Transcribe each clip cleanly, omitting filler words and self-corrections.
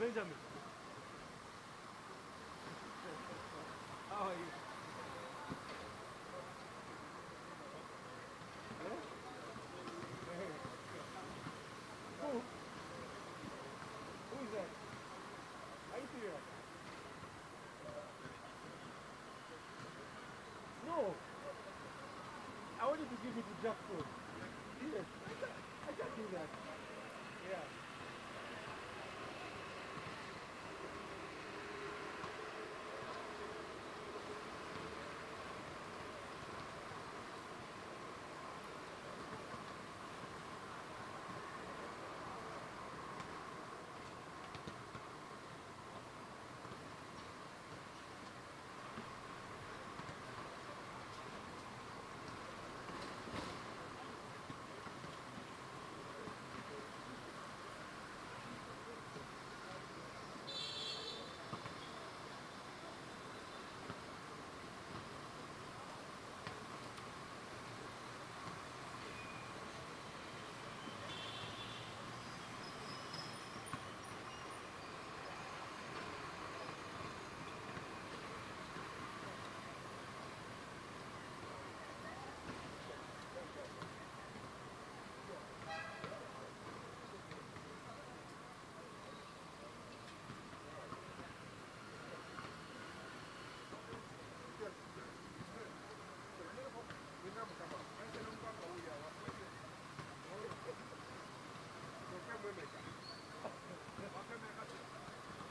Benjamin. How are you? Yeah? Who? Who is that? Are you serious? No. I wanted to give it to Jackson. Yes. I can't do that. Yeah.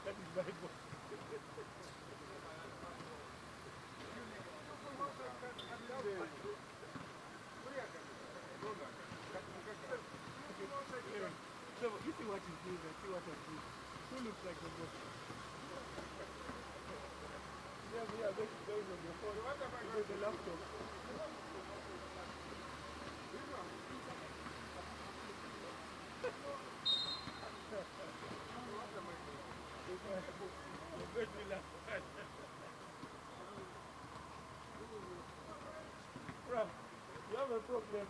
That is very good. So you see what he's doing and see what I'm doing. Who looks like the boss? Yeah, we are going on your phone. With the laptop. Bro, you have a problem.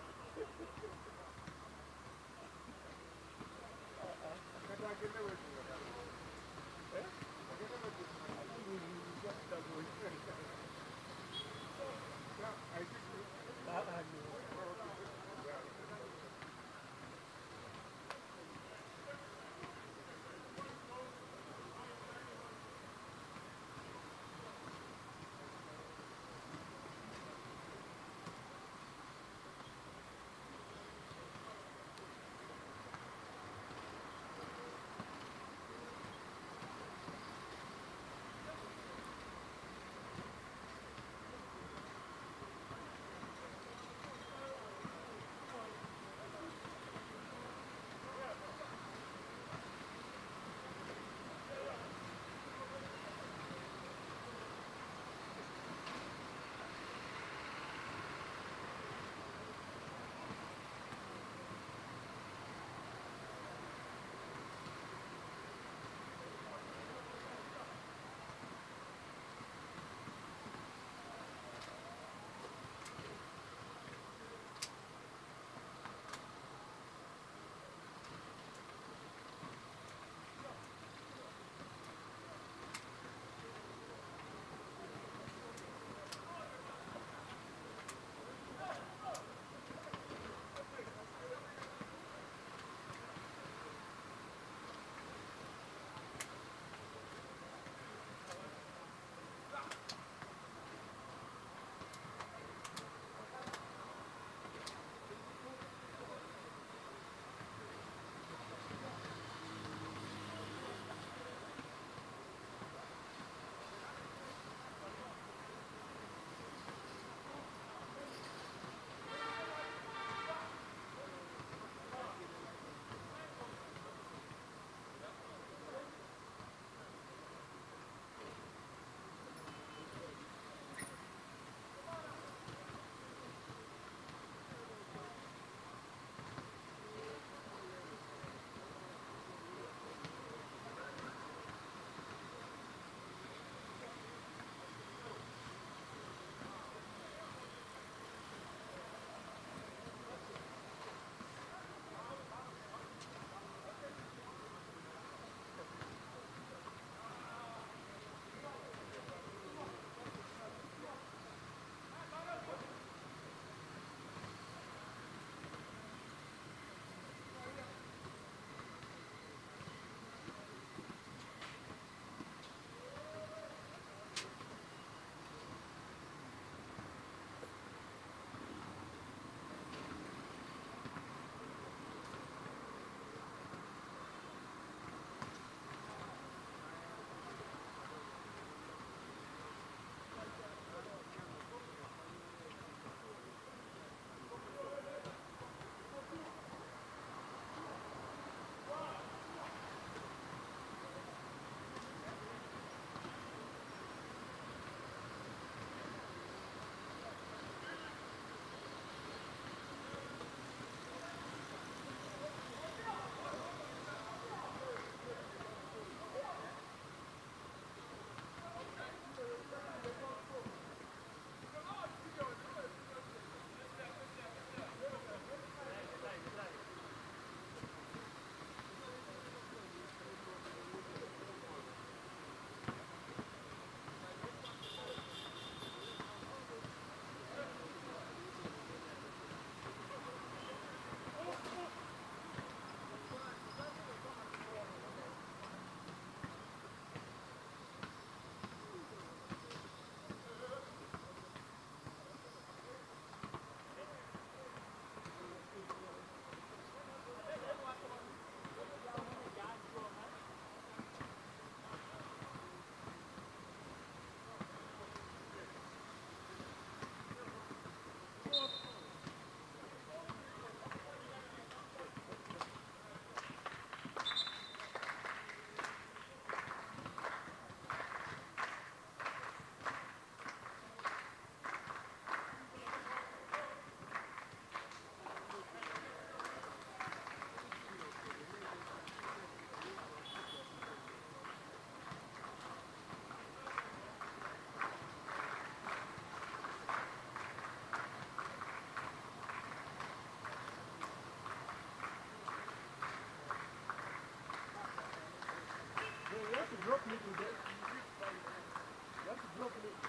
have to drop me today. You have to drop me. You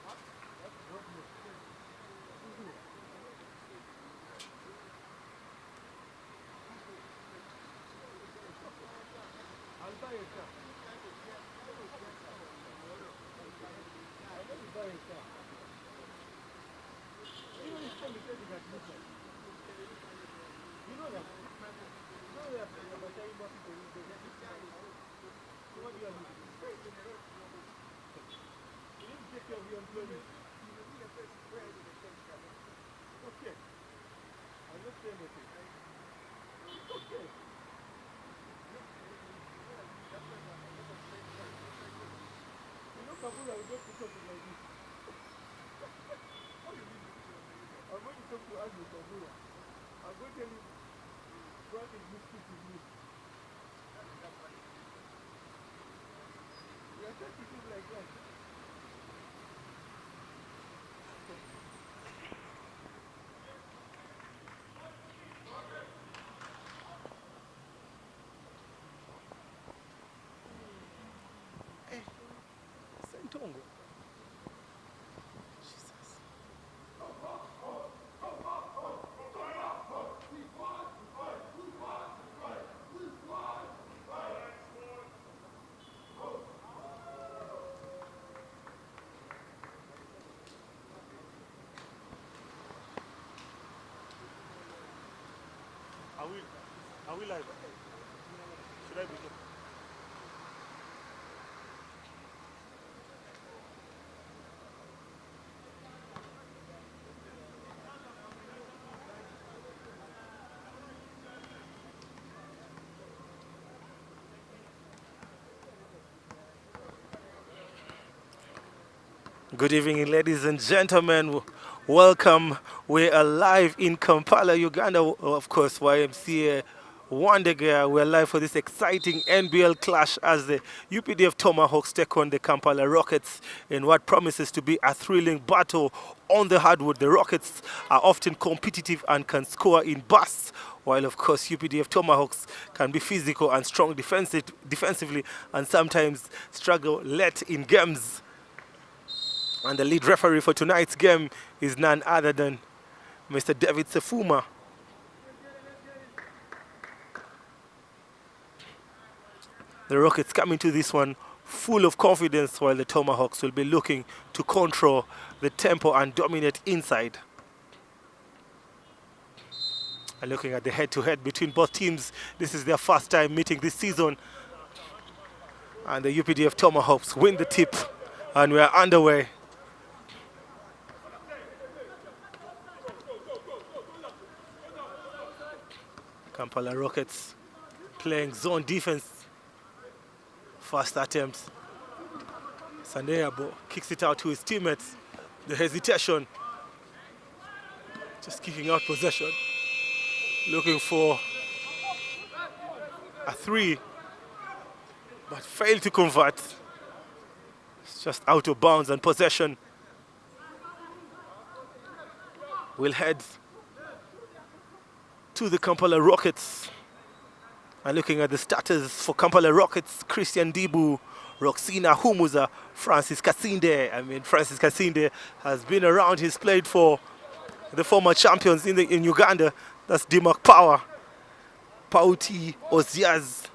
have to drop me. I'll buy a car. I'll let you buy a car. Even if somebody says you got admission. You know that. You know that. But I people they get this car. So what do you have to do? You need to take care of your employees. Okay. I'll just say anything. It's okay. You know, Kampala will just put something like this. I'm going to talk to Andrew Kampala. I'm going to tell him what is biscuit with me. We are sensitive like that. Sentongo. Jesus. Are we live? Should I begin? Good evening, ladies and gentlemen. Welcome. We are live in Kampala, Uganda. Of course, YMCA Wandega. We're live for this exciting NBL clash as the UPDF Tomahawks take on the Kampala Rockets in what promises to be a thrilling battle on the hardwood. The Rockets are often competitive and can score in bursts, while of course UPDF Tomahawks can be physical and strong defensively and sometimes struggle late in games. And the lead referee for tonight's game is none other than Mr. David Sefuma. The Rockets come into this one full of confidence, while the Tomahawks will be looking to control the tempo and dominate inside. And looking at the head-to-head between both teams, this is their first time meeting this season. And the UPDF Tomahawks win the tip, and we are underway. Kampala Rockets playing zone defense. First attempt. Sandeyabo kicks it out to his teammates. The hesitation. Just kicking out possession. Looking for a three, but failed to convert. It's just out of bounds, and possession will head to the Kampala Rockets. And looking at the starters for Kampala Rockets, Christian Dibu, Roxina Humuza, Francis Kasinde. Francis Kasinde has been around. He's played for the former champions in Uganda. That's Dimak Power, Pauti Oziaz,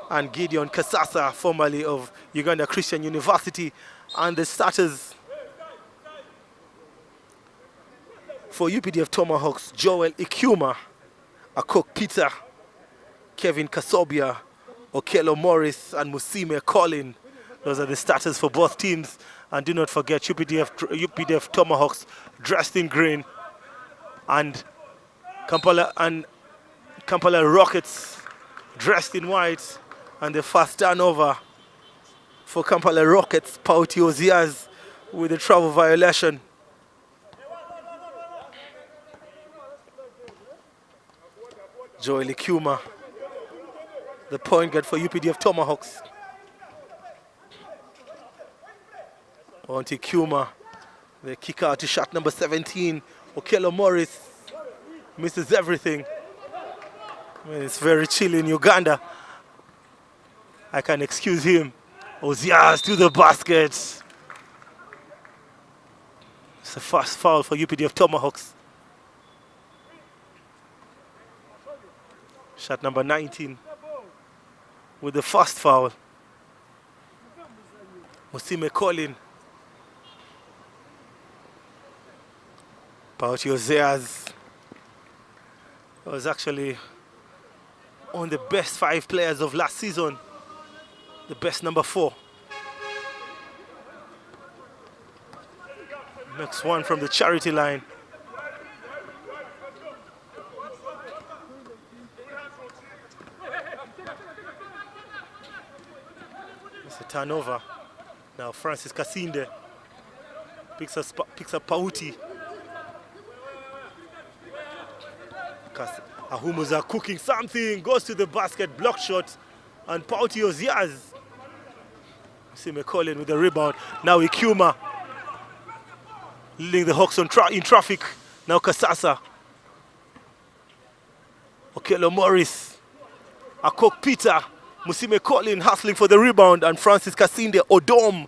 and Gideon Kasasa, formerly of Uganda Christian University. And the starters for UPDF Tomahawks, Joel Ikuma, Akok Peter, Kevin Kasobia, Okello Morris, and Musime Colin. Those are the starters for both teams. And do not forget UPDF Tomahawks dressed in green, and Kampala Rockets dressed in white. And the first turnover for Kampala Rockets, Pauti Oziaz with a travel violation. Joel Ikuma, the point guard for UPDF Tomahawks. On to Ikuma, the kick out to shot number 17. Okello Morris misses everything. It's very chilly in Uganda. I can excuse him. Ozias to the basket. It's a fast foul for UPDF Tomahawks. Shot number 19 with the first foul. Musime Colin. Pauti Ozias was actually on the best 5 players of last season. The best number 4. Next one from the charity line. It's a turnover. Now Francis Kasinde picks up Pauti. Ahumuza cooking something, goes to the basket, block shot, and Pauti Ozias. See McCollin with the rebound. Now Ikuma leading the Hawks in traffic. Now Kasasa. Okello Morris. Akok Peter. Musime Colin hustling for the rebound, and Francis Kasinde Odom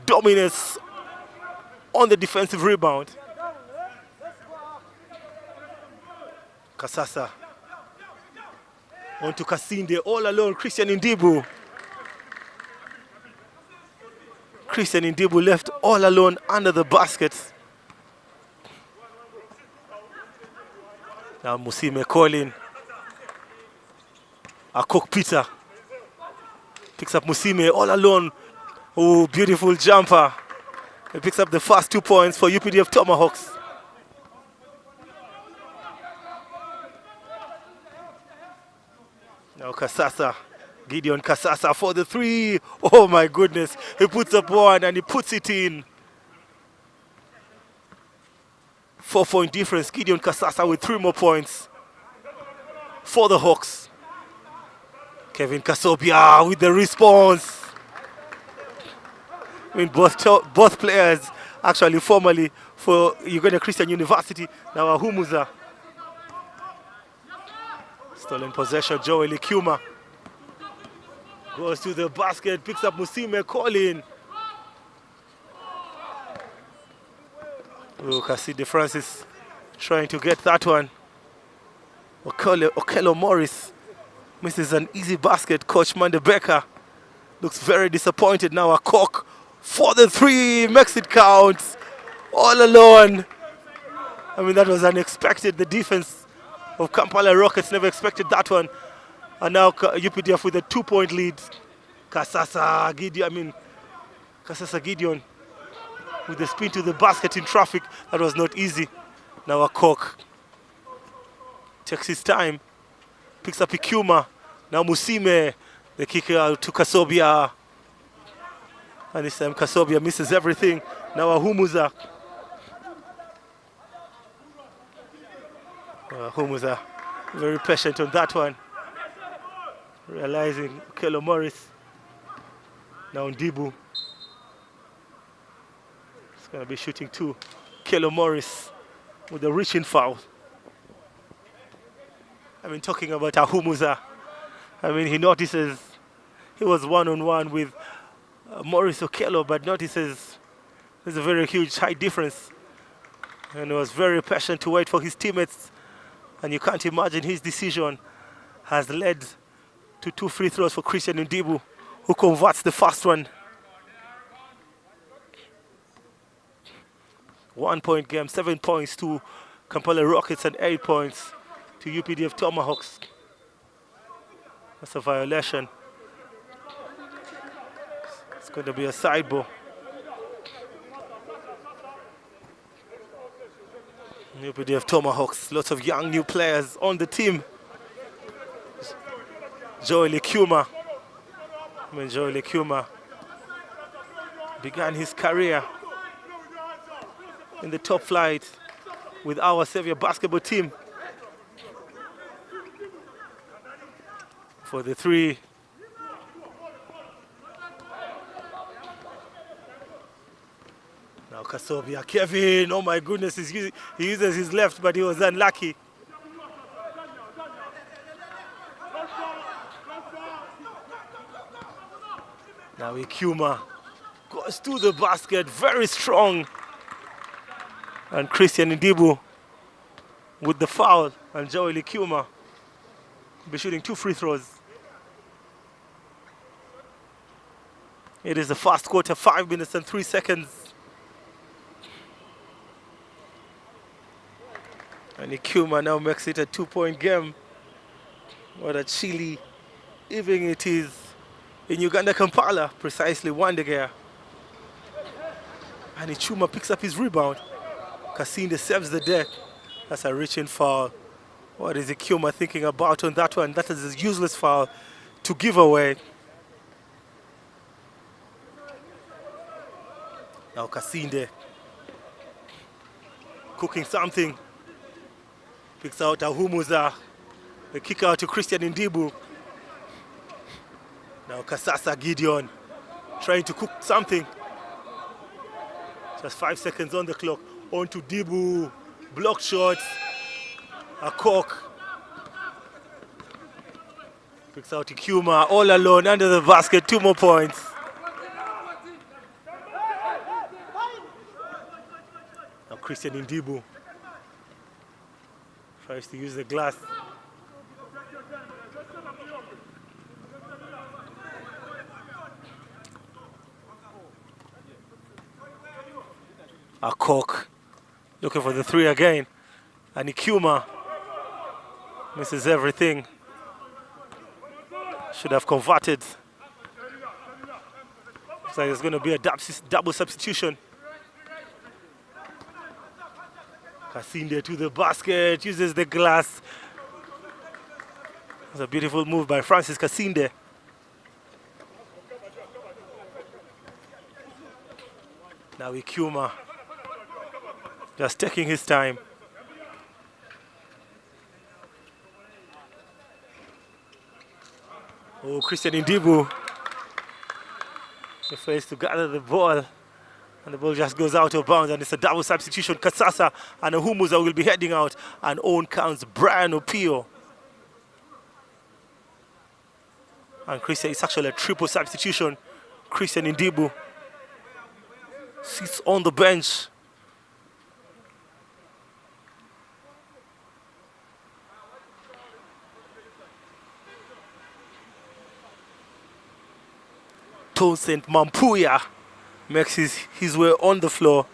dominates on the defensive rebound. Kasasa on to Kasinde, all alone. Christian Indibu. Christian Indibu left all alone under the basket. Now Musime Colin. Akok Peter picks up Musime all alone. Oh, beautiful jumper. He picks up the first 2 points for UPDF Tomahawks. Now Kasasa, Gideon Kasasa for the 3. Oh my goodness. He puts up 1 and he puts it in. 4-point difference. Gideon Kasasa with 3 more points for the Hawks. Kevin Kasobia with the response. I mean, both players actually formerly for Uganda Christian University. Now Ahumuza. Stolen possession, Joel Ikuma. Goes to the basket, picks up Musime Colin. Oh, Kaside Francis trying to get that one. Okello Morris misses an easy basket. Coach Mandebeka looks very disappointed now. Akok for the 3, makes it count. All alone. I mean, that was unexpected. The defense of Kampala Rockets never expected that one. And now UPDF with a 2-point lead. Kasasa Gideon with the spin to the basket in traffic. That was not easy. Now Akok takes his time. Picks up Ikuma. Now Musime. The kick out to Kasobia. And this time Kasobia misses everything. Now Ahumuza. Ahumuza very patient on that one. Realizing Okello Morris. Now Ndibu. It's going to be shooting 2. Okello Morris with a reaching foul. I mean, talking about Ahumuza. I mean, he notices he was one-on-one with Morris Okello, but notices there's a very huge height difference. And he was very patient to wait for his teammates. And you can't imagine his decision has led to 2 free throws for Christian Ndibu, who converts the first one. 1-point game, 7 points to Kampala Rockets and 8 points to UPDF Tomahawks. That's a violation. It's going to be a side ball. UPDF Tomahawks, lots of young new players on the team. Joel Ikuma. Joel Ikuma began his career in the top flight with our Savior basketball team. For the 3. Now Kasobia, Kevin, oh my goodness, he uses his left, but he was unlucky. Now Ikuma goes to the basket, very strong. And Christian Ndibu with the foul, and Joel Ikuma will be shooting 2 free throws. It is the first quarter, 5 minutes and 3 seconds. And Ikuma now makes it a 2-point game. What a chilly evening it is in Uganda, Kampala, precisely Wandegea. And Ichuma picks up his rebound. Kasinde saves the deck. That's a reaching foul. What is Ikuma thinking about on that one? That is a useless foul to give away. Now Kasinde cooking something. Picks out Ahumuza. The kick out to Christian Ndibu. Now Kasasa Gideon trying to cook something. Just 5 seconds on the clock. On to Dibu. Block shots. A cock. Picks out Ikuma all alone under the basket. 2 more points. Now Christian Ndibu tries to use the glass. A cock looking for the 3 again. And Ikuma misses everything. Should have converted. Looks like there's going to be a double substitution. Kasinde to the basket, uses the glass. It's a beautiful move by Francis Kasinde. Now Ikuma just taking his time. Oh, Christian Ndibu. He fails to gather the ball. And the ball just goes out of bounds, and it's a double substitution. Kasasa and Ahumuza will be heading out. And on counts Brian Opio. And Christian, it's actually a triple substitution. Christian Ndibu sits on the bench. Townsend Mampuya makes his way on the floor.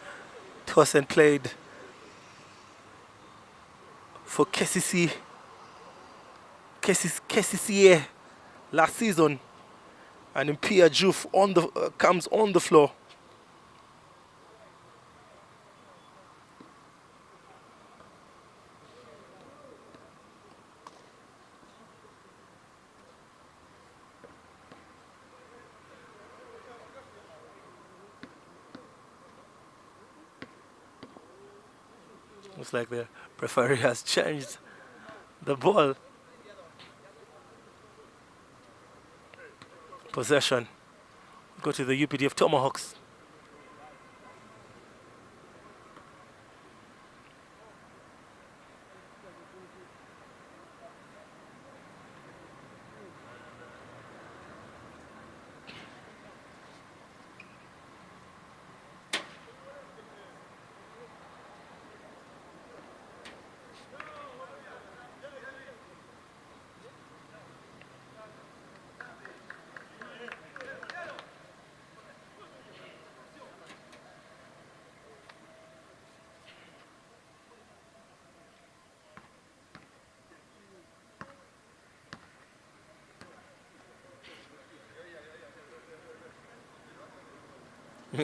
Townsend played for KCCA last season, and Impia Juf comes on the floor. Looks like the referee has changed the ball. Possession. Go to the UPDF Tomahawks.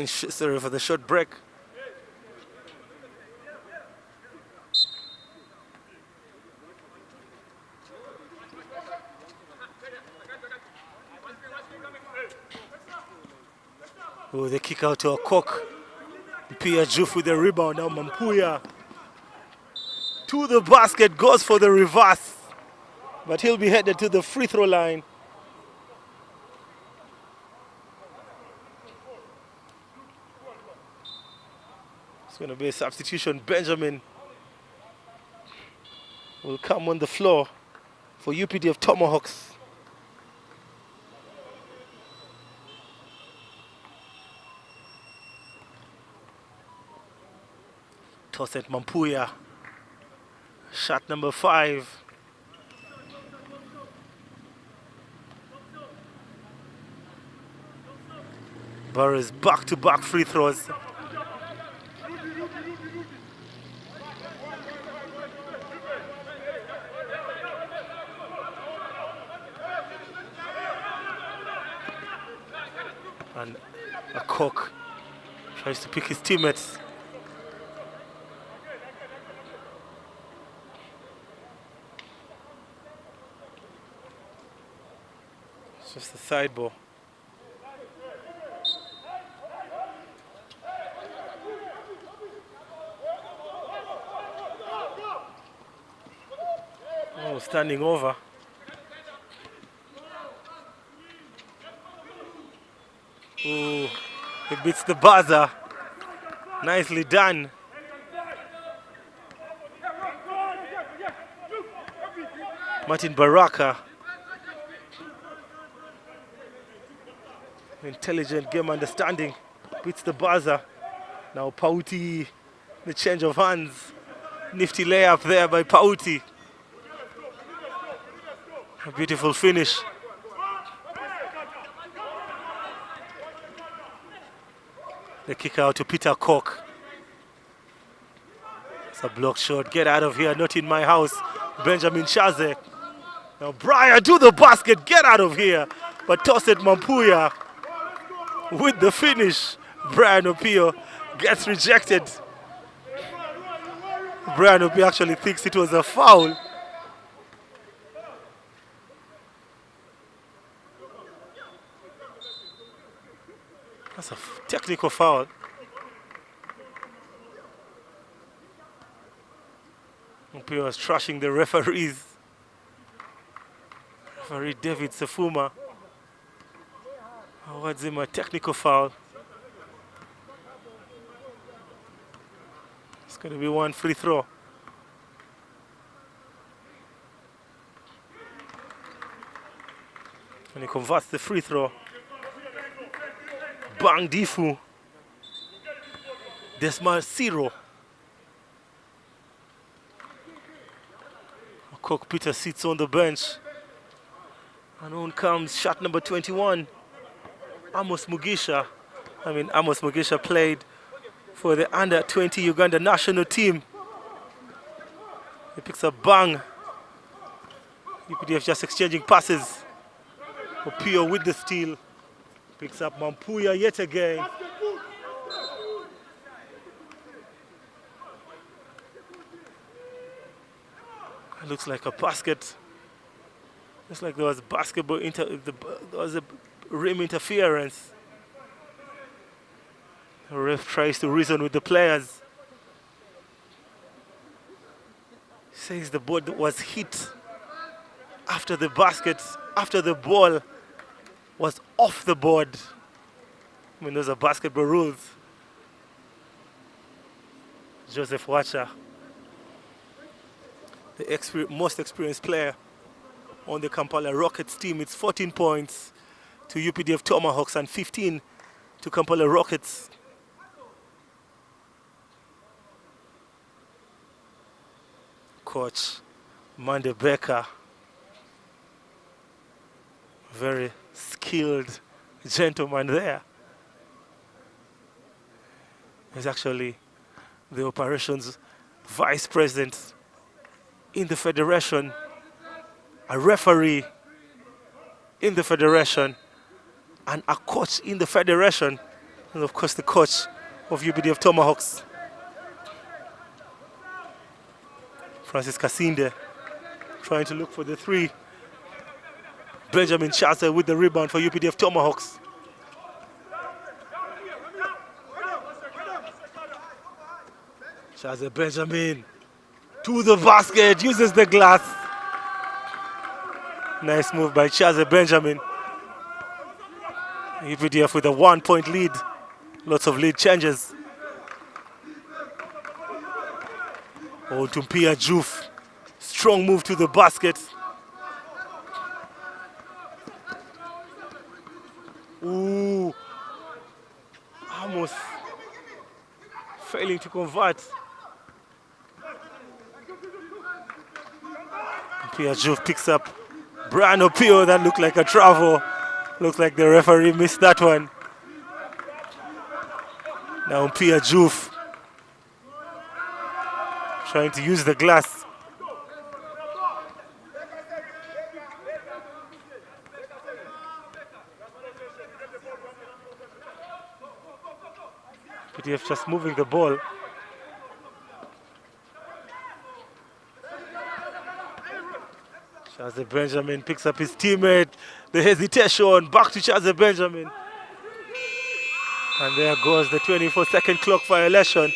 Sorry for the short break. Oh, they kick out to a cock. Pia Juf with the rebound. Now Mampuya to the basket, goes for the reverse, but he'll be headed to the free throw line. It's going to be a substitution. Benjamin will come on the floor for UPDF Tomahawks. Toset Mampuya. Shot number 5. Burris back-to-back free throws. And a cook tries to pick his teammates. It's just a side ball. Oh, standing over. Ooh, he beats the buzzer. Nicely done. Martin Baraka. Intelligent game understanding. Beats the buzzer. Now Pauti, the change of hands. Nifty layup there by Pauti. A beautiful finish. The kick out to Peter Koch. It's a block shot. Get out of here, not in my house. Benjamin Chaze. Now Brian to the basket. Get out of here. But Toset Mampuya with the finish. Brian Opio gets rejected. Brian Opio actually thinks it was a foul. That's a technical foul. Opio was trashing the referees. Referee David Sefuma awards him a technical foul. It's going to be one free throw. And he converts the free throw. Bang Difu. Desma 0. Cook Peter sits on the bench. And on comes shot number 21. Amos Mugisha. Amos Mugisha played for the under-20 Uganda national team. He picks up bang. UPDF just exchanging passes. Opio with the steal. Picks up Mampuya yet again. It looks like a basket. Looks like there was basketball there was a rim interference. The ref tries to reason with the players. Says the ball was hit after the basket, after the ball was off the board. Those are basketball rules. Joseph Wacha, the most experienced player on the Kampala Rockets team. It's 14 points to UPDF Tomahawks and 15 to Kampala Rockets. Coach Mande Becker, very skilled gentleman there. He's actually the operations vice president in the federation, a referee in the federation, and a coach in the federation, and of course the coach of UPDF Tomahawks. Francis Kasinde trying to look for the three. Benjamin Chaser with the rebound for UPDF Tomahawks. Chaser Benjamin to the basket, uses the glass. Nice move by Chaser Benjamin. UPDF with a 1-point lead. Lots of lead changes. Oh, Tumpia Juf. Strong move to the basket. Ooh. Amos failing to convert. Pia Juve picks up Brian Opio. That looked like a travel. Looks like the referee missed that one. Now Pia Juve trying to use the glass. UPDF just moving the ball. Chaze Benjamin picks up his teammate. The hesitation, back to Chaze Benjamin. And there goes the 24-second clock violation.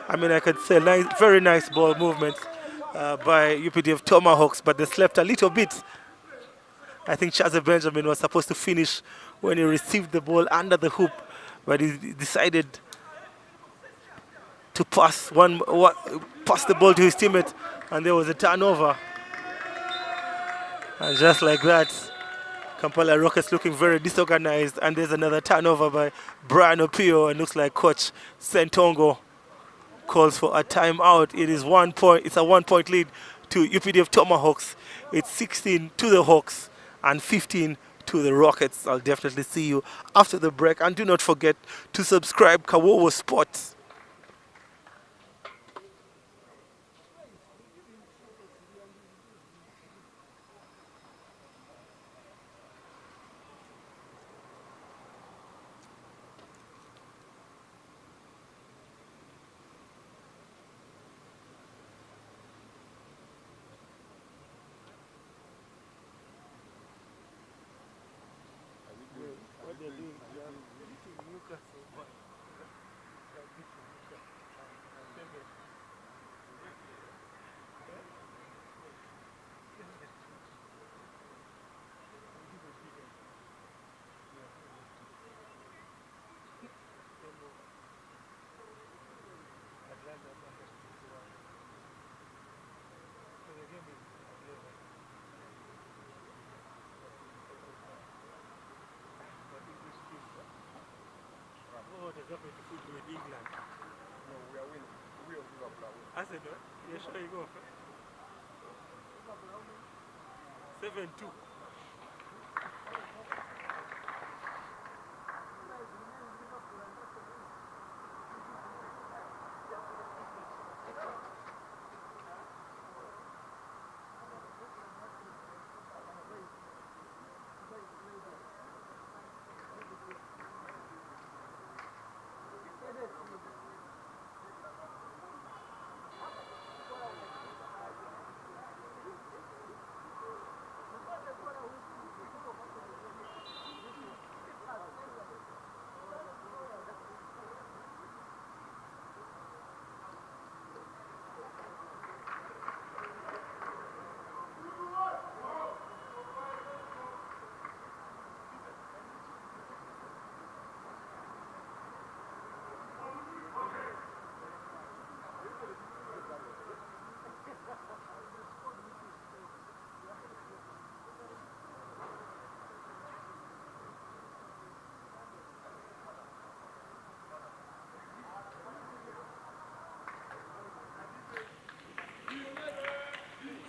I mean, I could say nice, very nice ball movement by UPDF Tomahawks, but they slept a little bit. I think Chaze Benjamin was supposed to finish when he received the ball under the hoop, but he decided to pass the ball to his teammate, and there was a turnover. And just like that, Kampala Rockets looking very disorganized, and there's another turnover by Brian Opio, and looks like Coach Sentongo calls for a timeout. It is 1 point. It's a 1 point lead to UPDF Tomahawks. It's 16 to the Hawks and 15 to the Rockets. I'll definitely see you after the break, and do not forget to subscribe Kawowo Sports. What has happened to football in England? No, we are winning. We are winning. I said, yeah, sure you go. 7-2.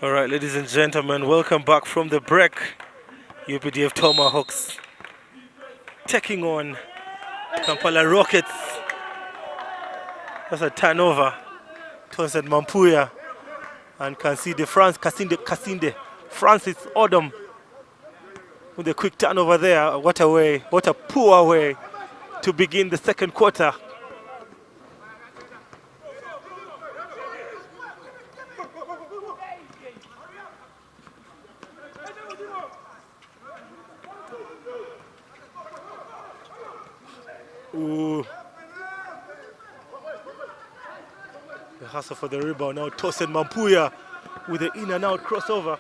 All right, ladies and gentlemen, welcome back from the break. UPDF Tomahawks taking on Kampala Rockets. That's a turnover. Tosin Mampuya and Kasinde Francis Odom with a quick turnover there. What a way, what a poor way to begin the second quarter. Ooh. The hustle for the rebound now. Tosin Mampuya with the in and out crossover.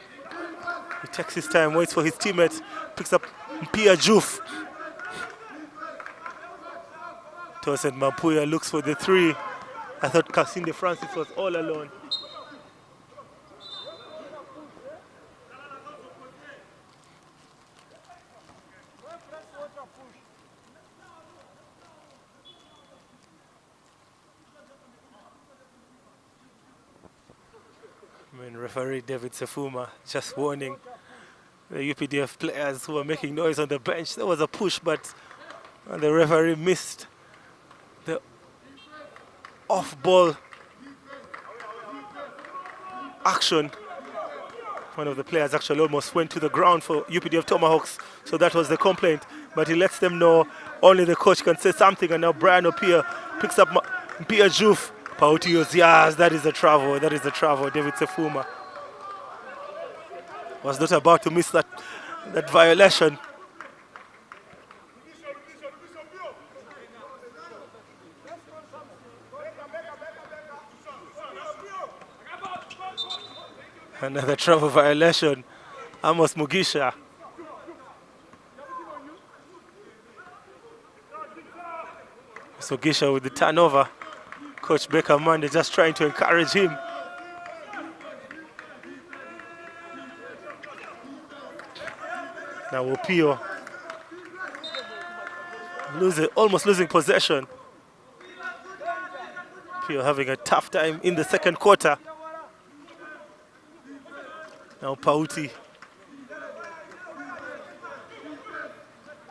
He takes his time, waits for his teammates, picks up Pia Juve. Tosin Mampuya looks for the three. I thought Kasinde Francis was all alone. And referee David Sefuma just warning the UPDF players who were making noise on the bench. There was a push, but the referee missed the off-ball action. One of the players actually almost went to the ground for UPDF Tomahawks, so that was the complaint. But he lets them know only the coach can say something, and now Brian Opia picks up Mpia Juf. Pautios, yes, that is the travel, David Sefuma was not about to miss that violation. Another travel violation, Amos Mugisha. So Gisha with the turnover. Coach Baker Monday just trying to encourage him. Now Opio almost losing possession. Opio having a tough time in the second quarter. Now Pauti.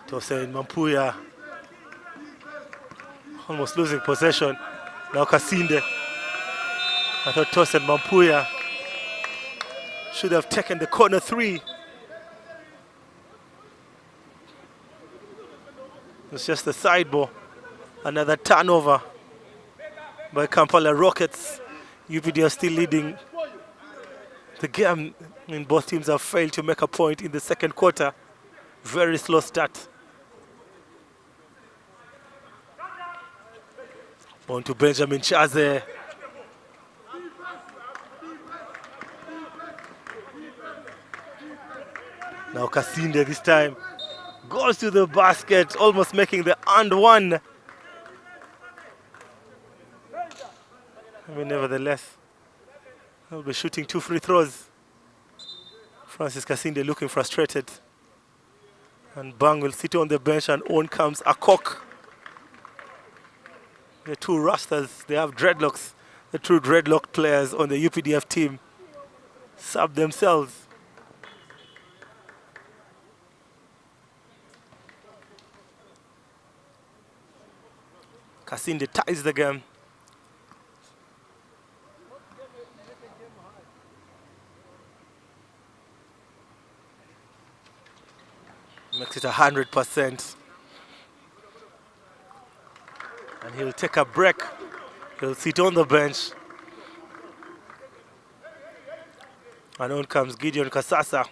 Tosen Mampuya almost losing possession. Now Kasinde. I thought Tosen Mampuya should have taken the corner three. It's just a side ball. Another turnover by Kampala Rockets. UPDF still leading the game. And both teams have failed to make a point in the second quarter. Very slow start. On to Benjamin Chaze. Now Kasinde this time goes to the basket, almost making the and one. I mean, nevertheless, he'll be shooting 2 free throws. Francis Kasinde looking frustrated. And Bang will sit on the bench, and on comes Akok. The two Rastas, they have dreadlocks. The two dreadlock players on the UPDF team sub themselves. Kasinde ties the game. Makes it 100%. And he'll take a break. He'll sit on the bench. And on comes Gideon Kasasa.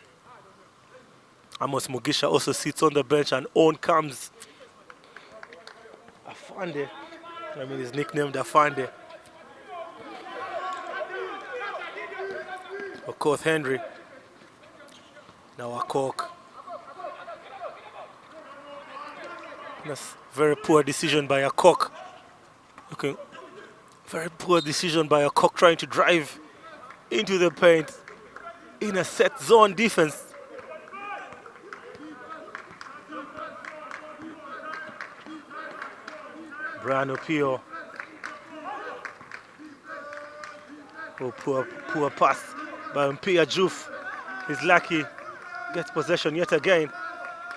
Amos Mugisha also sits on the bench, and on comes Afande. I mean, he's nicknamed Afande. Okoth Henry. Now Akok. That's very poor decision by Akok. Okay. Very poor decision by Akok trying to drive into the paint in a set zone defense. Brian Opio. Oh, poor pass by Mpia Juf. He's lucky. Gets possession yet again.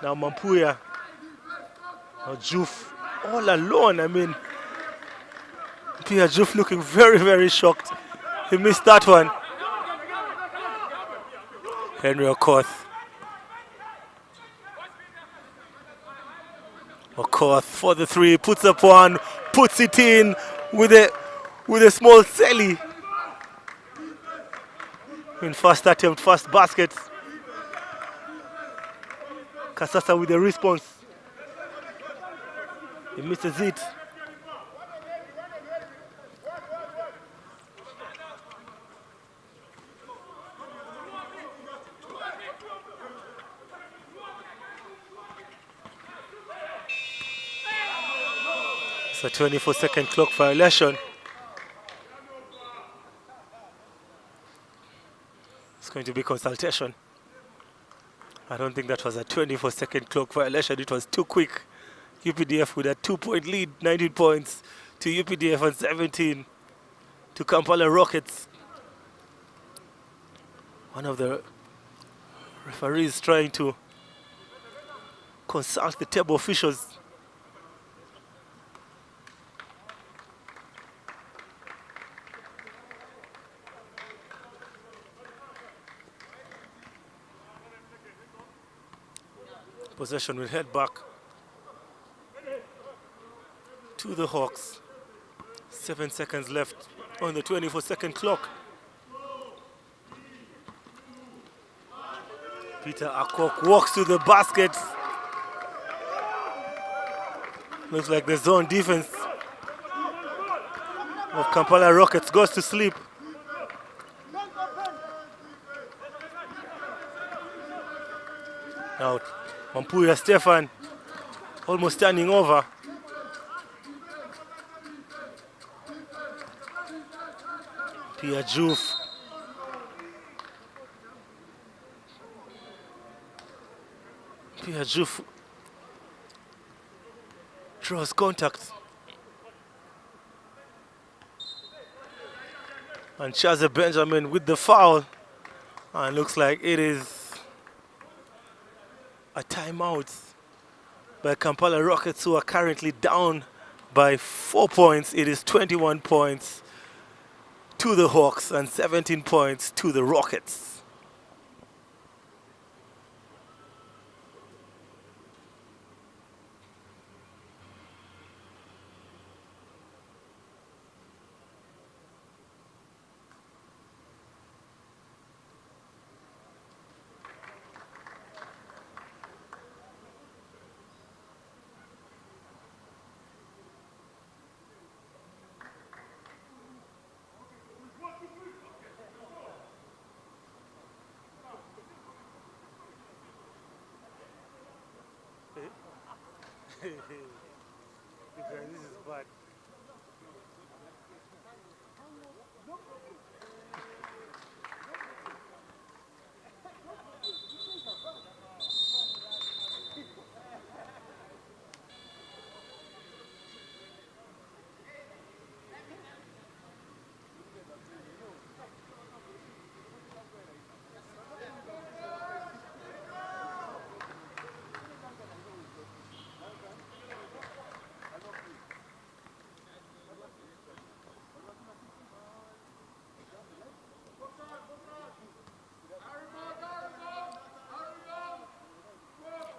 Now Mampuya. Now Juf all alone. I mean, Mpia Juf looking very, very shocked. He missed that one. Henry Okoth. Okoth for the three, puts up one, puts it in with a small celly. In first attempt, first basket. Kasasa with a response. He misses it. It's a 24-second clock violation. It's going to be consultation. I don't think that was a 24-second clock violation. It was too quick. UPDF with a 2-point lead, 19 points to UPDF on 17 to Kampala Rockets. One of the referees trying to consult the table officials. Possession will head back to the Hawks. 7 seconds left on the 24-second clock. Peter Akok walks to the basket. Looks like the zone defense of Kampala Rockets goes to sleep. Now, Mampuya Stefan almost turning over. Pia Juf. Pia Juf draws contact. And Chaza Benjamin with the foul. And looks like it is a timeout by Kampala Rockets, who are currently down by 4 points. It is 21 points to the Hawks and 17 points to the Rockets. This is bad.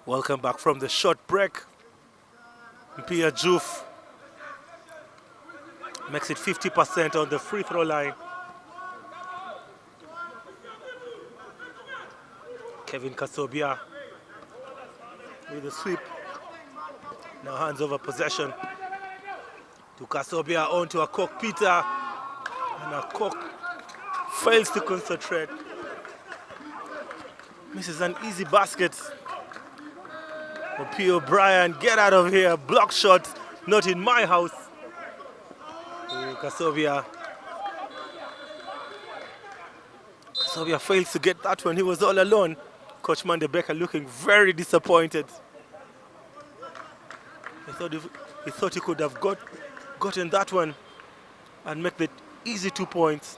Welcome back from the short break. Pia Juf makes it 50% on the free throw line. Kevin Kasobia with the sweep. Now hands over possession to Kasobia, on to Akok Peter. And Akok fails to concentrate. Misses an easy basket. P. O'Brien, get out of here. Block shot, not in my house. Kasobia fails to get that one. He was all alone. Coach Mandebeka looking very disappointed. He thought he could have gotten that one and make the easy 2 points.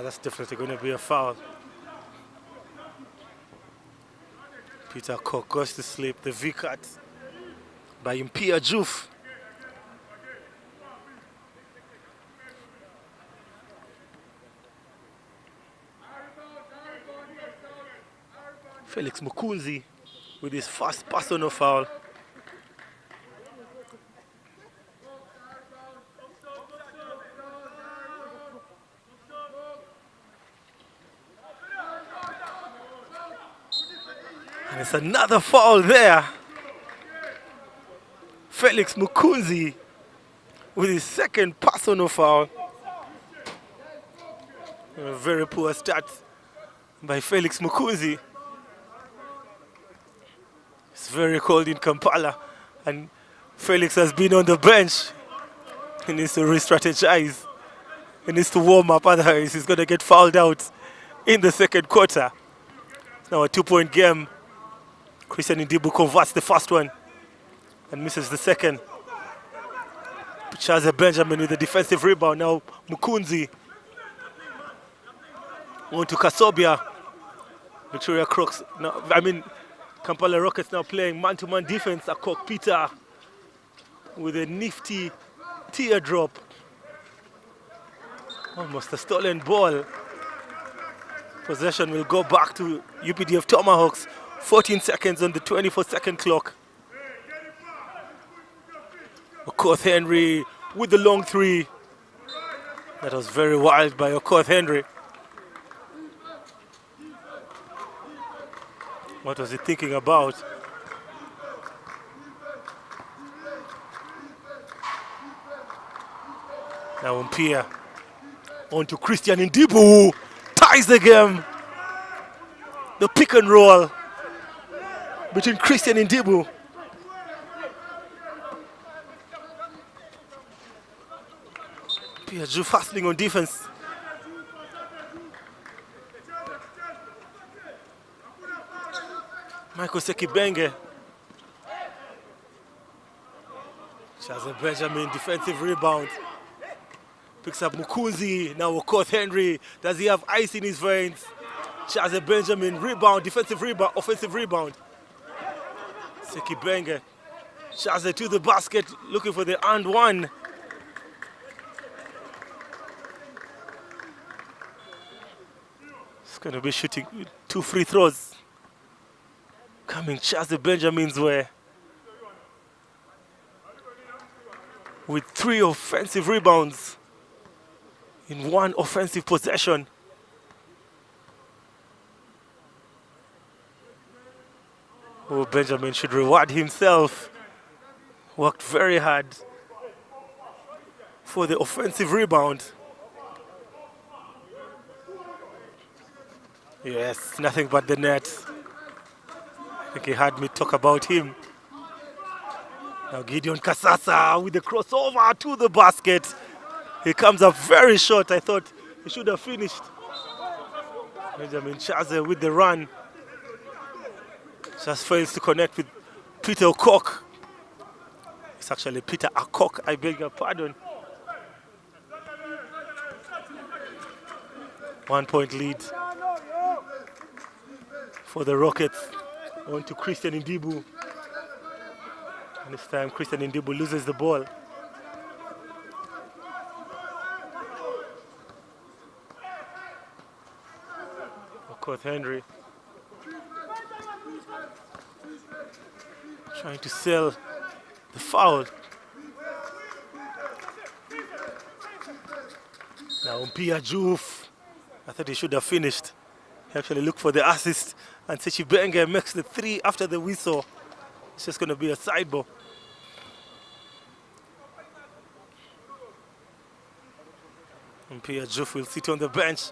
That's definitely going to be a foul. Peter Cook goes to sleep. The V-cut by Pia Juf. Felix Mukunzi with his first personal foul. And it's another foul there. Felix Mukunzi with his second personal foul. A very poor start by Felix Mukunzi. It's very cold in Kampala, and Felix has been on the bench. He needs to re-strategize. He needs to warm up, otherwise he's going to get fouled out in the second quarter. It's now a 2-point game Christian Ndibu converts the first one and misses the second. Chaze Benjamin with the defensive rebound. Now Mukunzi on to Kasobia. Victoria Crocs. Now, Kampala Rockets now playing man-to-man defense. Akok Peter with a nifty teardrop. Almost a stolen ball. Possession will go back to UPDF Tomahawks. 14 seconds on the 24-second clock. Okoth Henry with the long three. That was very wild by Okoth Henry. What was he thinking about? Now Mpia on to Christian Ndibu. Ties the game. The pick and roll between Christian Ndibu. Mpia Ju fastening on defense. Michael Sekibenge. Chaze Benjamin, defensive rebound. Picks up Mukunzi, now Okoth Henry. Does he have ice in his veins? Chaze Benjamin, rebound, defensive rebound, offensive rebound. Sekibenge. Chaze to the basket, looking for the and one. It's going to be shooting 2 free throws. Coming Chaze Benjamin's way. With 3 offensive rebounds in 1 offensive possession. Oh, Benjamin should reward himself. Worked very hard for the offensive rebound. Yes, nothing but the net. I think he had me talk about him. Now Gideon Kasasa with the crossover to the basket. He comes up very short. I thought he should have finished. Benjamin Chaze with the run. Just fails to connect with Peter Okok. It's actually Peter Akok, I beg your pardon. 1 point lead for the Rockets. On to Christian Ndibu. And this time Christian Ndibu loses the ball. Okoth Henry trying to sell the foul. Now Mpia Juf. I thought he should have finished. He actually looked for the assist, and Sechi Benge makes the 3 after the whistle. It's just going to be a side ball. Mpia Juf will sit on the bench.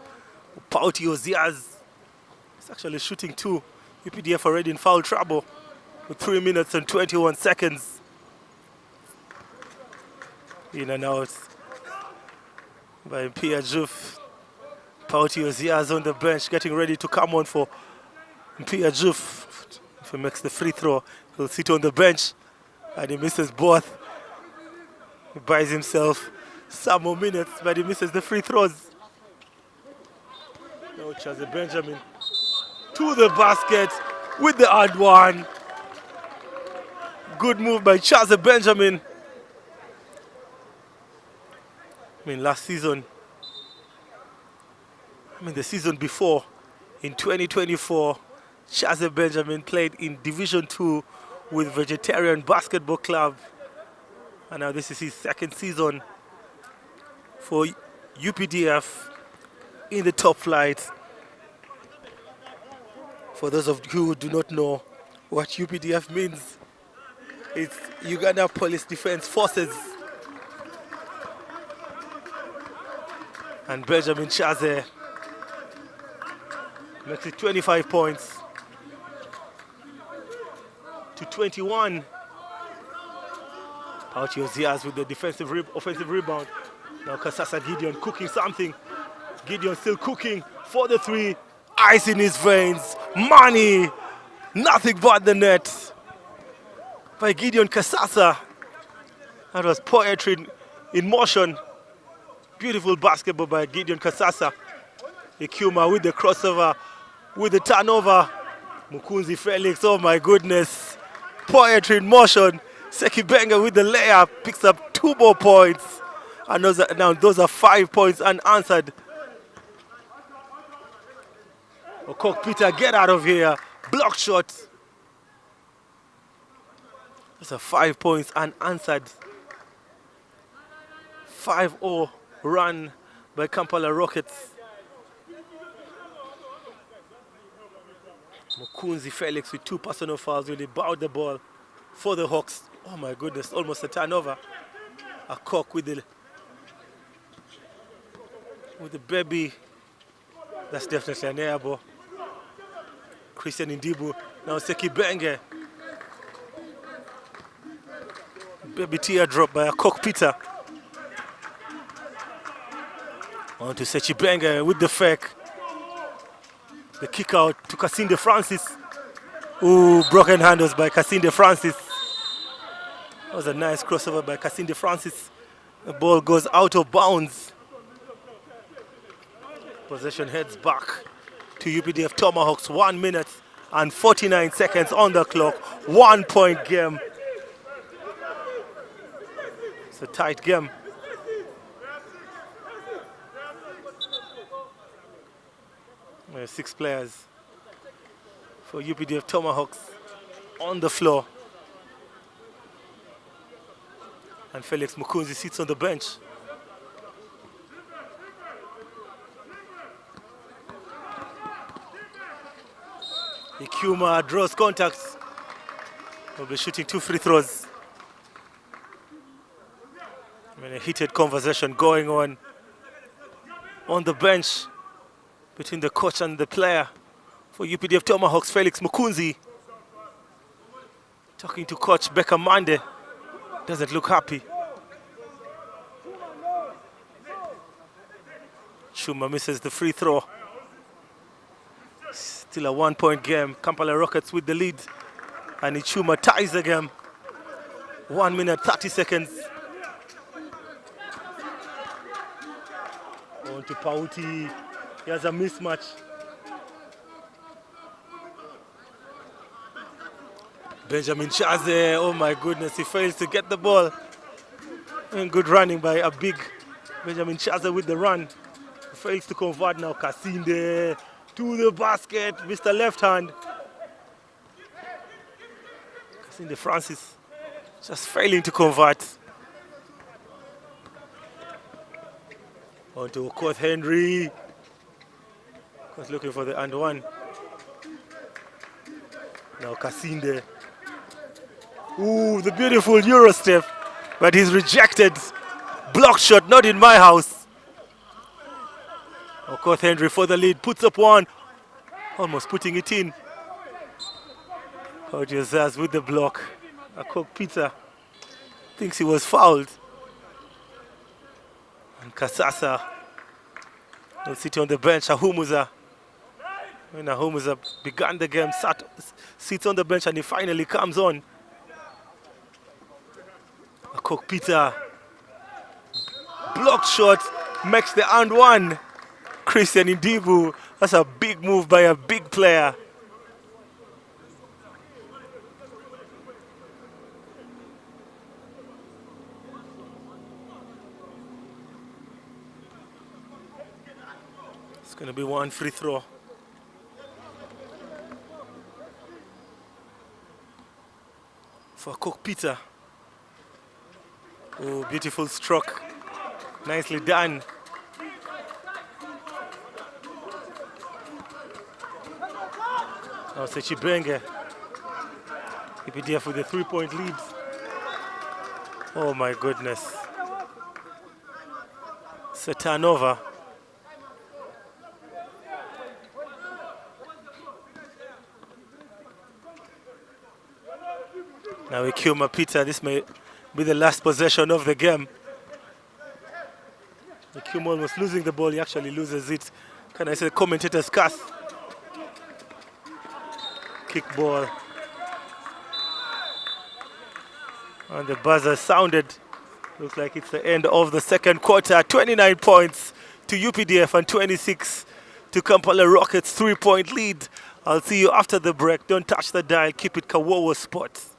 Pauti Oziaz is actually shooting 2. UPDF already in foul trouble with 3 minutes and 21 seconds. In and out by Mpia Juf. Pauti Oziaz on the bench, getting ready to come on for Mpia Juf. If he makes the free throw, he'll sit on the bench, and he misses both. He buys himself some more minutes, but he misses the free throws. Now Chaze Benjamin to the basket with the hard one. Good move by Chaze Benjamin. Last season, the season before, in 2024, Chaze Benjamin played in Division 2 with Vegetarian Basketball Club. And now this is his 2nd season for UPDF in the top flight. For those of you who do not know what UPDF means, it's Uganda Police Defense Forces. And Benjamin Chaze makes it 25 points to 21. Pauti Oziaz with the offensive rebound. Now Kasasa Gideon cooking something. Gideon still cooking for the 3. Ice in his veins. Money Nothing but the net by Gideon Kasasa. That was poetry in motion. Beautiful basketball by Gideon Kasasa. Ikuma with the crossover, with the turnover. Mukunzi Felix, oh my goodness. Poetry in motion. Seki Benga with the layup, picks up 2 more points. And those are 5 points unanswered. Okok Peter, get out of here. Block shot. Those are 5 points unanswered. 5-0 run by Kampala Rockets. Mukunzi Felix with 2 personal fouls, really bowed the ball for the Hawks. Oh my goodness, almost a turnover. A cock with the baby. That's definitely an air ball. Christian Ndibu, now Seki Benge. Baby teardrop by a cock Peter. On to Sechi Benge with the fake. The kick out to Kasinde Francis. Ooh, broken handles by Kasinde Francis. That was a nice crossover by Kasinde Francis. The ball goes out of bounds. Possession heads back to UPDF Tomahawks. 1 minute and 49 seconds on the clock. 1 point game. It's a tight game. There are 6 players for UPDF Tomahawks on the floor. And Felix Mukunzi sits on the bench. Ikuma draws contacts. Will be shooting 2 free throws. A heated conversation going on the bench between the coach and the player for UPDF Tomahawks, Felix Mukunzi. Talking to coach Becca Mande. Doesn't look happy. Chuma misses the free throw. Still a 1 point game. Kampala Rockets with the lead. And Chuma ties the game. 1 minute, 30 seconds. On to Pauti. He has a mismatch. Benjamin Chaze, oh my goodness, he fails to get the ball. And good running by a big Benjamin Chaze with the run. He fails to convert now. Kasinde to the basket, Mr. Left Hand. Kasinde Francis just failing to convert. On to Koth Henry. Was looking for the and one. Now Kasinde. Ooh, the beautiful Euro step, but he's rejected. Block shot, not in my house. Okoth Henry for the lead, puts up one, almost putting it in. Ojazaz with the block. Akok Peter thinks he was fouled. And Kasasa will sit on the bench. Ahumuza. When Ahumuza began the game, sits on the bench and he finally comes on. Akok Peter. Block shot makes the and one. Christian Ndibu. That's a big move by a big player. It's going to be 1 free throw. For Cook Peter. Oh, beautiful stroke. Nicely done. Now Sechibenge. UPDF with a 3-point lead. Oh my goodness. It's a turnover. Now Ikuma Peter, this may be the last possession of the game. Ikuma almost losing the ball, he actually loses it. Can I say commentator's curse? kick ball. And the buzzer sounded. Looks like it's the end of the second quarter. 29 points to UPDF and 26 to Kampala Rockets. 3-point lead. I'll see you after the break. Don't touch the dial. Keep it Kawowo Sports.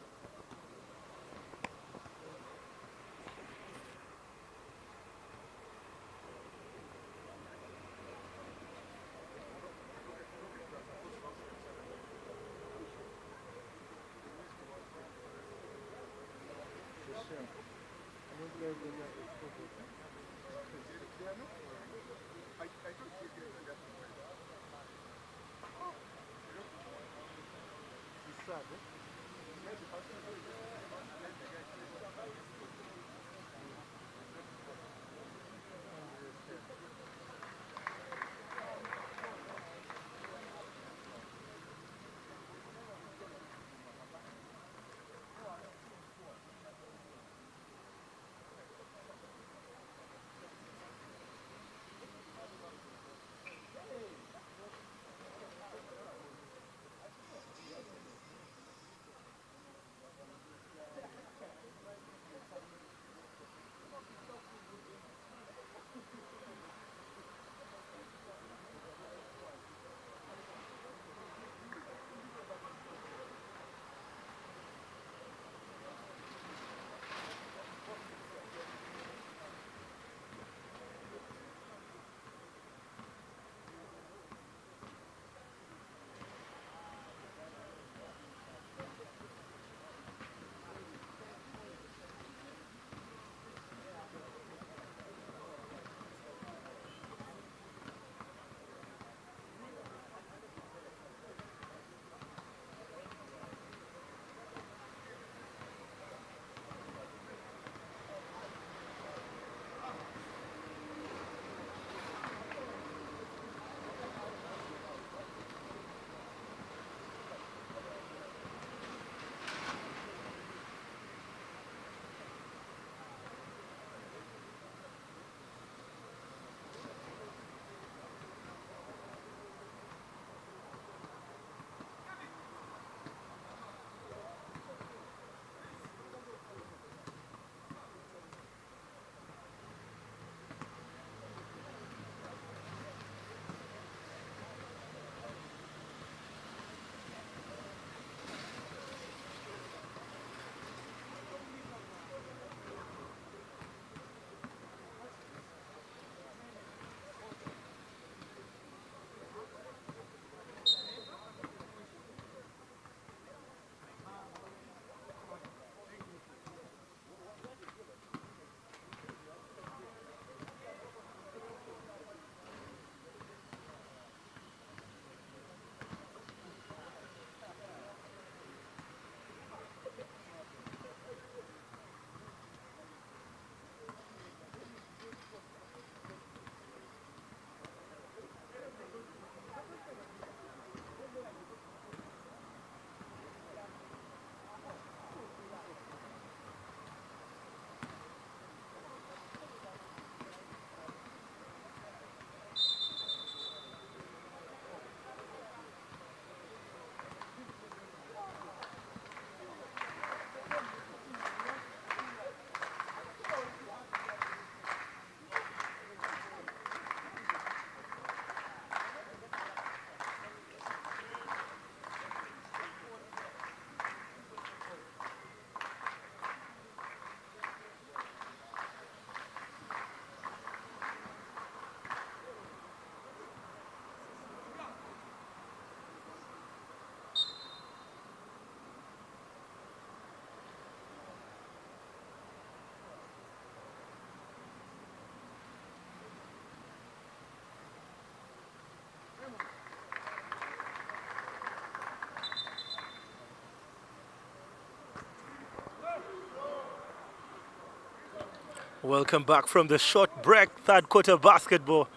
Welcome back from the short break, third quarter basketball.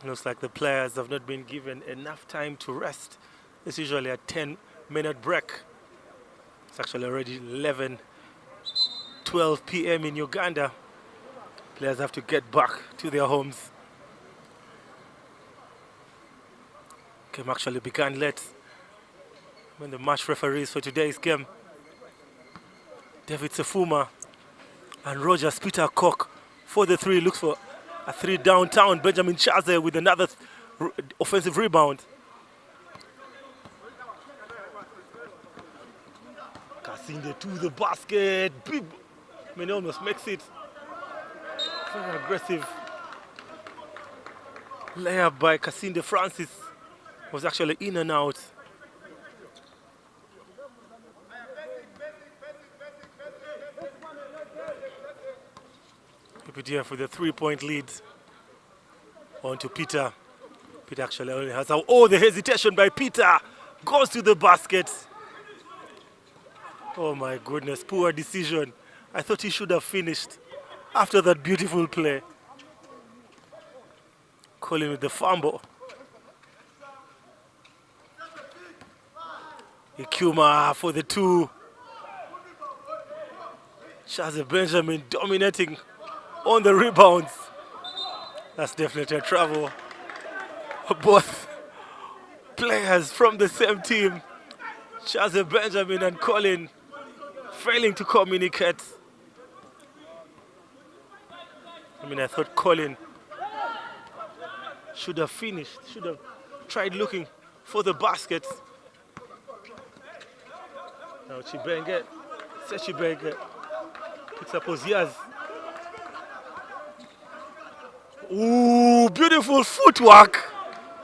Looks like the players have not been given enough time to rest. It's usually a 10-minute break. It's actually already 12 p.m. in Uganda. Players have to get back to their homes. Game actually began late. When the match referees for today's game, David Sefuma and Rogers Peter Koch for the three. Looks for a three downtown. Benjamin Chaze with another offensive rebound. Kasinde to the basket. Big. Almost makes it. Very aggressive layup by Kasinde Francis. Was actually in and out. UPDF with a 3-point lead. On to Peter. Peter actually only has the hesitation by Peter. Goes to the basket. Oh my goodness, poor decision. I thought he should have finished after that beautiful play. Colin with the fumble. Ikuma for the two. Chaze Benjamin dominating on the rebounds. That's definitely a trouble. Both players from the same team, Chaze Benjamin and Colin, failing to communicate. I thought Colin should have finished, should have tried looking for the basket. Now Chibenge, Sechibenge picks up Oziaz. Ooh, beautiful footwork.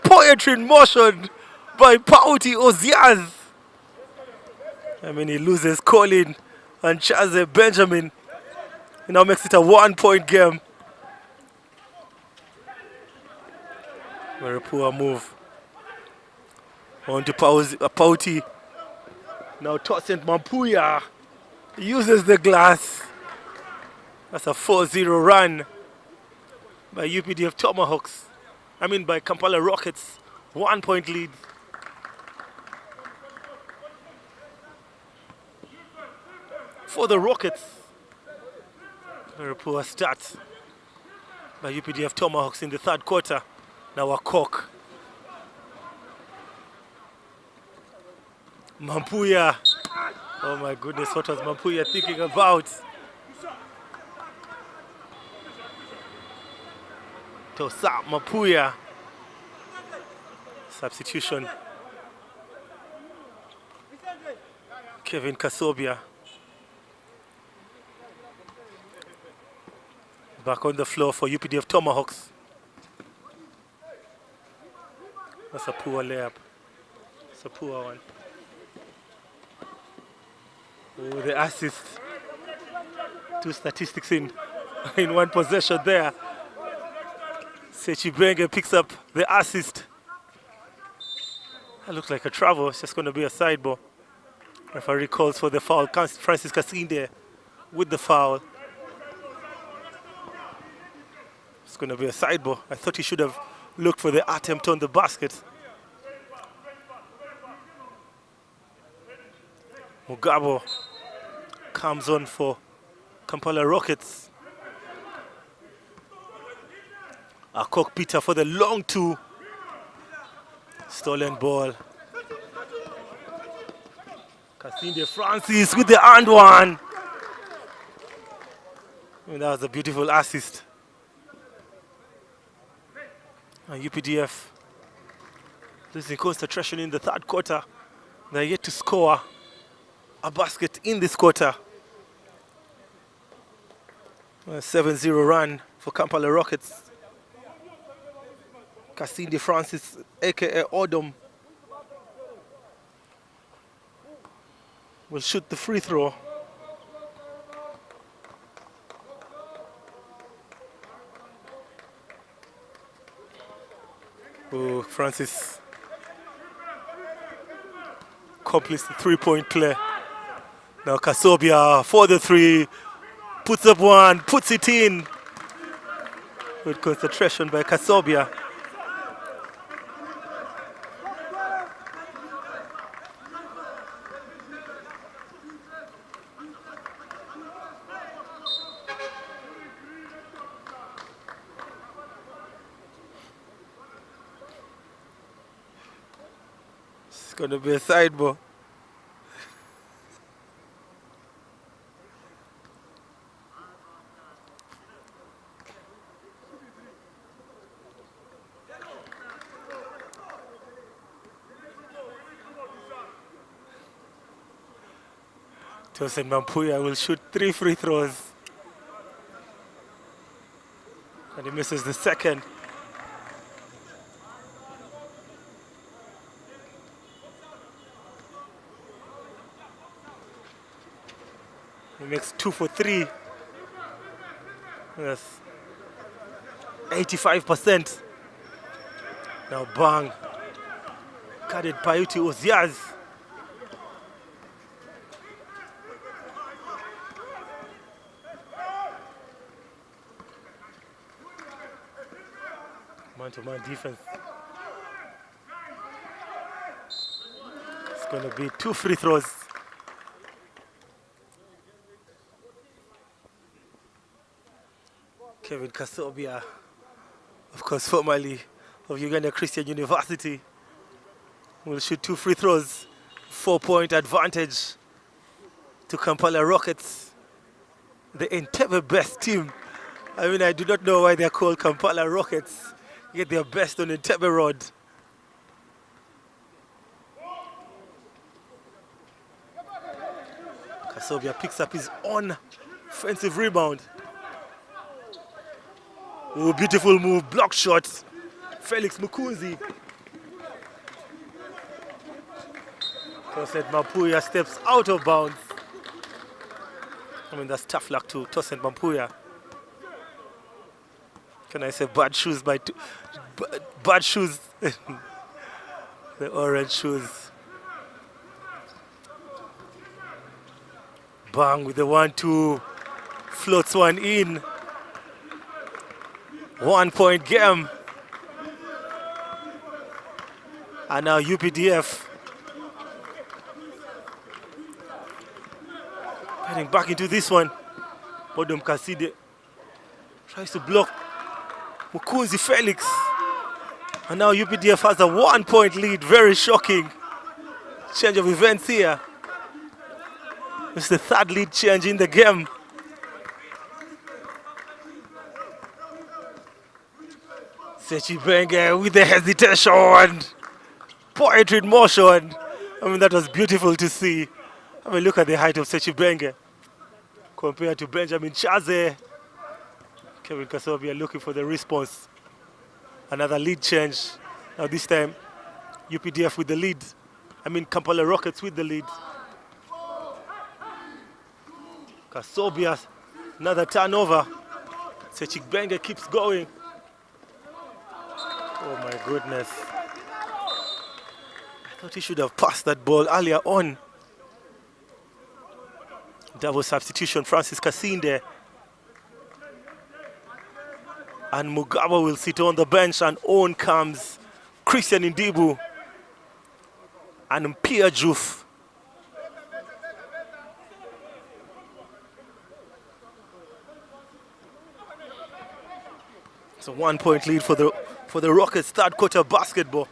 Poetry in motion by Pauti Oziaz. He loses Colin and Chaze Benjamin. He now makes it a 1-point game. Very poor move. On to Pauti. Now Tosin Mampuya uses the glass. That's a 4-0 run by UPDF Tomahawks. By Kampala Rockets. 1-point lead. For the Rockets. Very poor start by UPDF Tomahawks in the third quarter. Now a Koch. Mampuya. Oh my goodness, what was Mampuya thinking about? Tosa Mampuya. Substitution. Kevin Kasobia. Back on the floor for UPDF Tomahawks. That's a poor layup. It's a poor one. Oh, the assist. 2 statistics in one possession there. Sechibenge picks up the assist. That looks like a travel. It's just going to be a side ball. Referee calls for the foul. Francis Kasinde with the foul. It's going to be a side ball. I thought he should have looked for the attempt on the basket. Mugabo comes on for Kampala Rockets. Koch Peter for the long two. Stolen ball. Kasinde Francis with the and one. That was a beautiful assist. UPDF losing concentration in the third quarter. They're yet to score a basket in this quarter. A 7-0 run for Kampala Rockets. Kasinde Francis, aka Odom, will shoot the free throw. Oh, Francis completes the 3-point play. Now Kasobia for the three, puts up one, puts it in. Good concentration by Kasobia. It's going to be a side ball. Tosin Mampuya will shoot 3 free throws. And he misses the second. He makes 2 for 3. Yes. 85%. Now bang. Carried Payuti Oziaz. Man-to-man defense. It's going to be 2 free throws. Kevin Kasobia, of course, formerly of Uganda Christian University, will shoot 2 free throws. 4-point advantage to Kampala Rockets, the Entebbe best team. I mean, I do not know why they're called Kampala Rockets, yet they're best on Entebbe Road. Kasobia picks up his own offensive rebound. Oh, beautiful move, block shot. Felix Mukunzi. Tosin Mampuya steps out of bounds. I mean, that's tough luck to Tosin Mampuya. Can I say bad shoes by bad shoes? The orange shoes. Bang with the 1-2. Floats one in. 1-point game. And now UPDF heading back into this one. Bodom Kaside tries to block Mukunzi Felix. And now UPDF has a 1-point lead. Very shocking change of events here. It's the 3rd lead change in the game. Sechi Benge with the hesitation. Poetry in motion. I mean, that was beautiful to see. I mean, look at the height of Sechi Benge compared to Benjamin Chaze. Kevin Kasobia looking for the response. Another lead change. Now this time, UPDF with the lead. I mean, Kampala Rockets with the lead. Kasobia, another turnover. Sechi Benge keeps going. Oh my goodness. I thought he should have passed that ball earlier on. Double substitution, Francis Kasinde. And Mugabe will sit on the bench, and on comes Christian Ndibu and Mpia Juf. It's a 1-point lead for the Rockets' 3rd quarter basketball.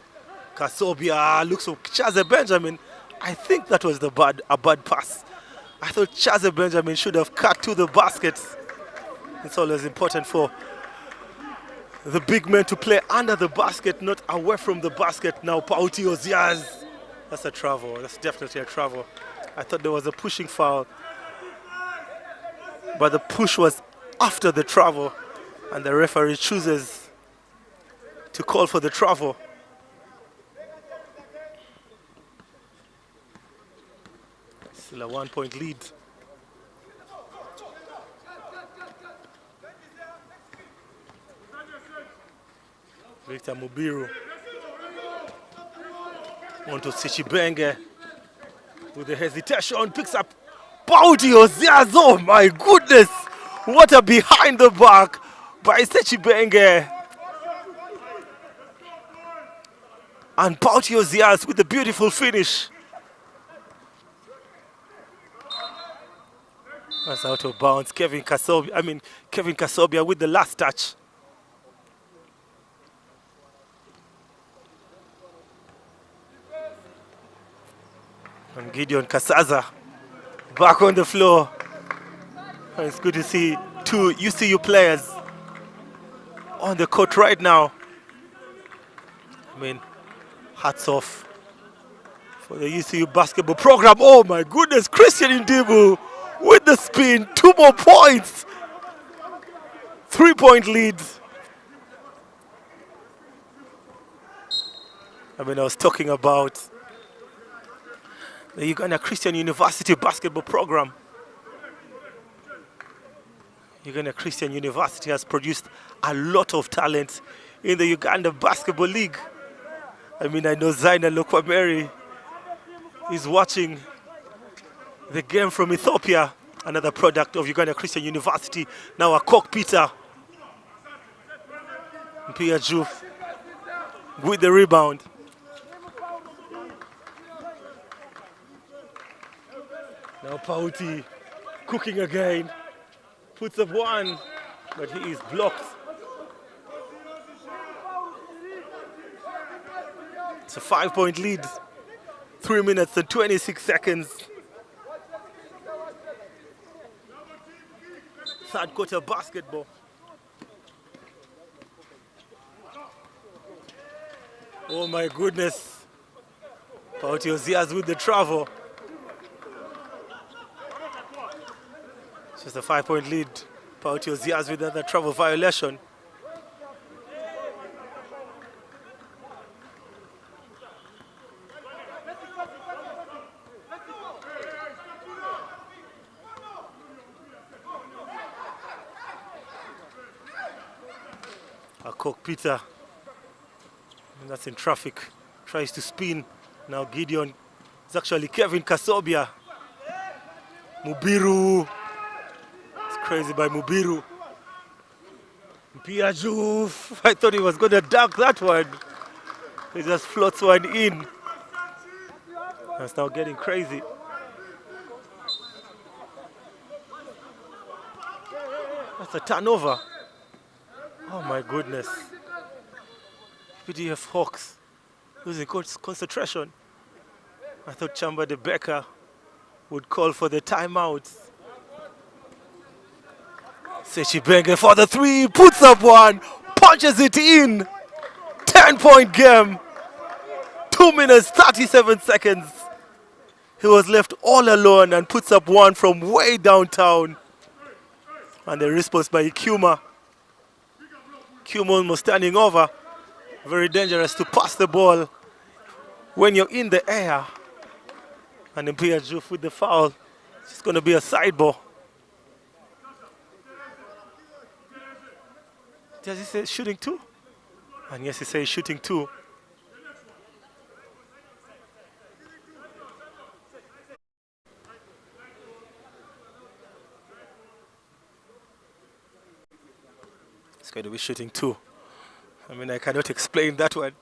Kasobia looks for Chaze Benjamin. I think that was a bad pass. I thought Chaze Benjamin should have cut to the basket. It's always important for the big men to play under the basket, not away from the basket. Now Pauti Oziaz. That's a travel. That's definitely a travel. I thought there was a pushing foul, but the push was after the travel, and the referee chooses to call for the travel. Still a 1-point lead. Victor Mubiru onto Sichibenge with the hesitation, picks up Pauti Oziaz. Oh my goodness, what a behind the back by Sichibenge. And Pauti Oziaz with the beautiful finish. That's out of bounds. Kevin Kasobia with the last touch. And Gideon Kasaza back on the floor. And it's good to see 2 UCU players on the court right now. I mean, hats off for the UCU basketball program. Oh my goodness, Christian Indibu with the spin, 2 more points. 3-point lead. I mean, I was talking about the Uganda Christian University basketball program. Uganda Christian University has produced a lot of talent in the Uganda Basketball League. I mean, I know Zaina Lokwameri is watching the game from Ethiopia, another product of Uganda Christian University. Now a Peter Mpia Juf with the rebound. Now Pauti cooking again. Puts up one, but he is blocked. It's a 5-point lead. 3 minutes and 26 seconds. Third quarter basketball. Oh my goodness. Pauti Ozias with the travel. Just a 5-point lead. Pauti Ozias with another travel violation. Peter, that's in traffic, tries to spin. Now Gideon, it's actually Kevin Kasobia. Mubiru, it's crazy by Mubiru. Piaju, I thought he was going to dunk that one. He just floats one in. That's now getting crazy. That's a turnover. Oh my goodness. UPDF Hawks losing concentration. I thought Chamba de Becker would call for the timeouts. Sechi Benge for the 3, puts up one, punches it in. 10-point game. 2 minutes, 37 seconds. He was left all alone and puts up one from way downtown. And the response by Ikuma. Ikuma almost standing over. Very dangerous to pass the ball when you're in the air. And then Pia Juf with the foul. It's going to be a side ball. Does he say shooting 2? And yes, he says shooting 2. It's going to be shooting 2. I mean, I cannot explain that one.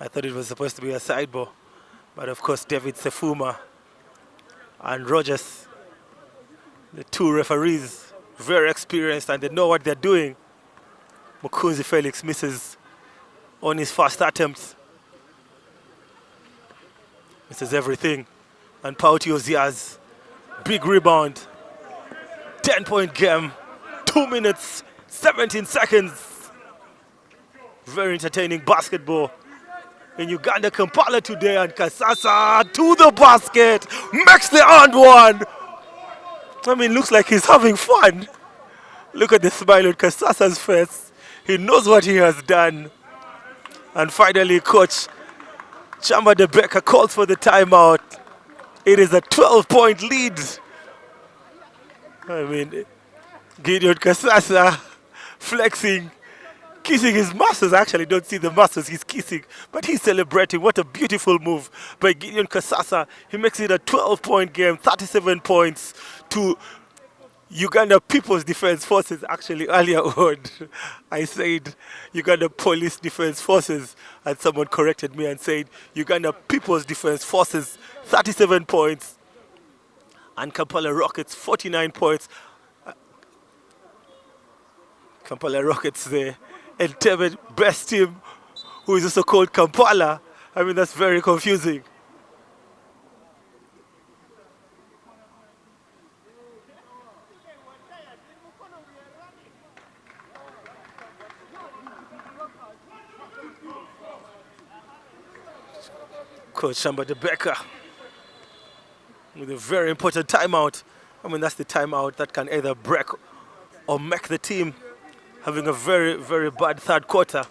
I thought it was supposed to be a side ball. But of course, David Sefuma and Rogers, the 2 referees, very experienced and they know what they're doing. Mukunzi Felix misses on his first attempt. Misses everything. And Pauti Ozias, big rebound. 10-point game, 2 minutes, 17 seconds. Very entertaining basketball in Uganda, Kampala today, and Kasasa to the basket, makes the and one. I mean, looks like he's having fun. Look at the smile on Kasasa's face. He knows what he has done. And finally, Coach Chamba de Becker calls for the timeout. It is a 12-point lead. I mean, Gideon Kasasa flexing, kissing his muscles. I actually don't see the muscles he's kissing, but he's celebrating. What a beautiful move by Gideon Kasasa. He makes it a 12-point game, 37 points to Uganda People's Defense Forces. Actually, earlier on, I said Uganda Police Defense Forces, and someone corrected me and said Uganda People's Defense Forces, 37 points. And Kampala Rockets, 49 points. Kampala Rockets, the Entebbe best team, who is also called Kampala. I mean, that's very confusing. Coach Shamba de Becker with a very important timeout. I mean, that's the timeout that can either break or make the team, having a very, very bad third quarter.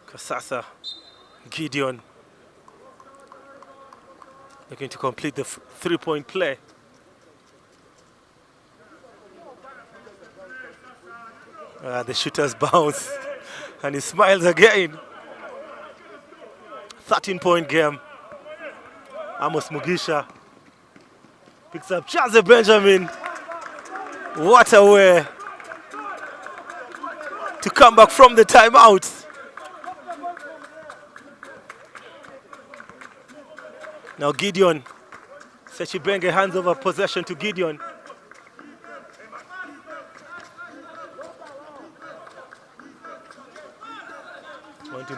Kasasa, Gideon looking to complete the three-point play. The shooter's bounce, and he smiles again. 13-point game. Amos Mugisha picks up Chaze Benjamin. What a way to come back from the timeout. Now Gideon, Sechibenge hands over possession to Gideon.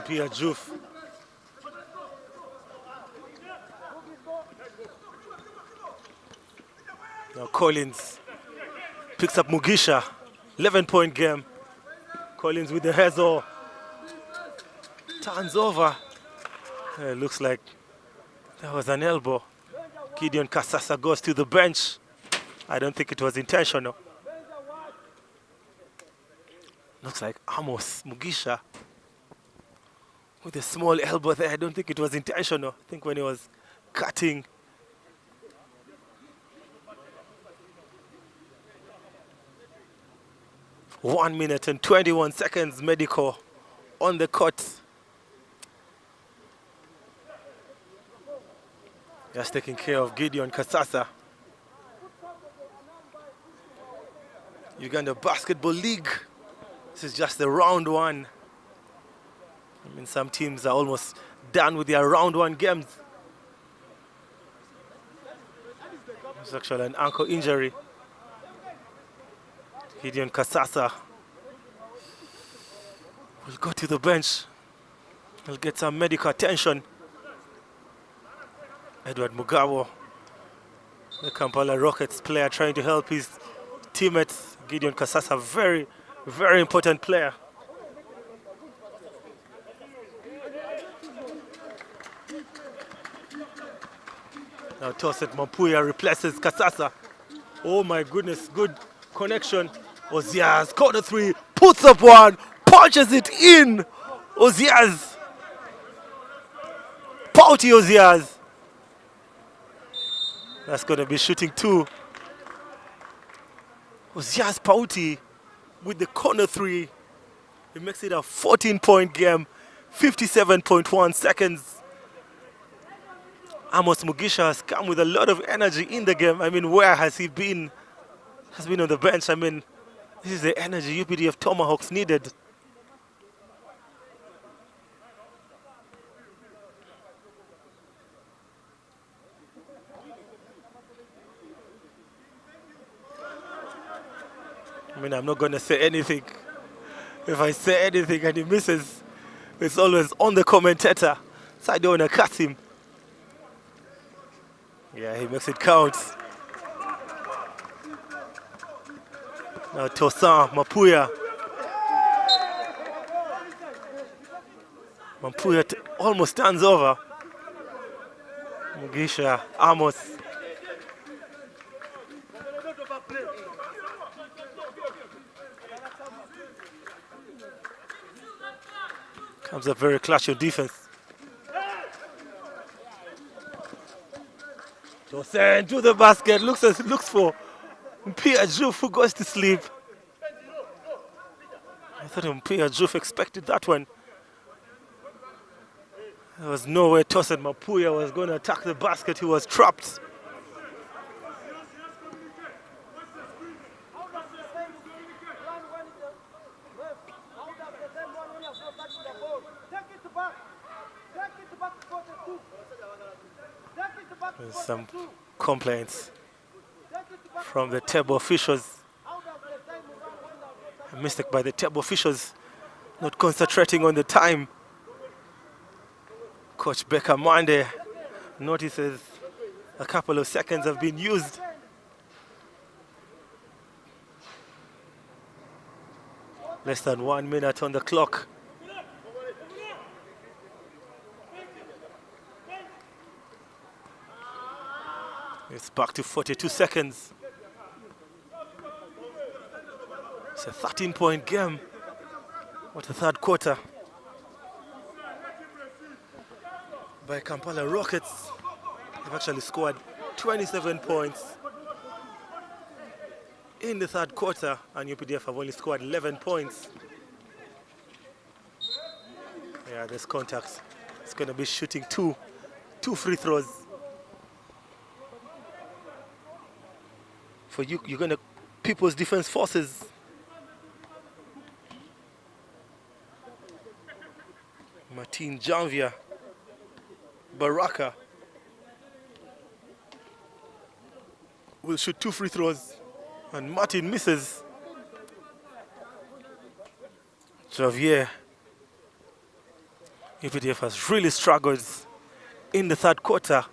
Pia Juf. Now Collins picks up Mugisha. 11-point game. Collins with the heads-all. Turns over. It looks like that was an elbow. Gideon Kasasa goes to the bench. I don't think it was intentional. Looks like Amos Mugisha with a small elbow there. I don't think it was intentional. I think when he was cutting. One minute and 21 seconds, Medical on the court. Just taking care of Gideon Kasasa. Uganda Basketball League. This is just the round one. I mean, some teams are almost done with their round one games. It's actually an ankle injury. Gideon Kasasa will go to the bench. He'll get some medical attention. Edward Mugawo, the Kampala Rockets player, trying to help his teammates. Gideon Kasasa, very, very important player. Now Toset Mampuya replaces Kasasa. Oh my goodness, good connection. Ozias, corner three, puts up one, punches it in. Ozias. Pouty Ozias. That's going to be shooting two. Ozias Pouty with the corner three. He makes it a 14-point game, 57.1 seconds. Amos Mugisha has come with a lot of energy in the game. I mean, where has he been? Has been on the bench. I mean, this is the energy UPDF Tomahawks needed. I mean, I'm not going to say anything. If I say anything and he misses, it's always on the commentator. So I don't want to cut him. Yeah, he makes it count. Now Tosan Mapuya. Mapuya almost turns over. Mugisha, Amos. Comes up very clutch on defense. Tosan to the basket, looks for Mpia Juf, who goes to sleep. I thought Mpia Juf expected that one. There was no way Tosan Mapuya was going to attack the basket. He was trapped. There's some complaints from the table officials. A mistake by the table officials, not concentrating on the time. Coach Becker Mande notices A couple of seconds have been used. Less than 1 minute on the clock. It's back to 42 seconds. It's a 13-point game. What a third quarter by Kampala Rockets. They've actually scored 27 points in the third quarter, and UPDF have only scored 11 points. Yeah, there's contact. It's going to be shooting two free throws. For Uganda People's Defense Forces. Martin Janvier, Baraka will shoot 2 free throws, and Martin misses. Javier, UPDF has really struggled in the third quarter.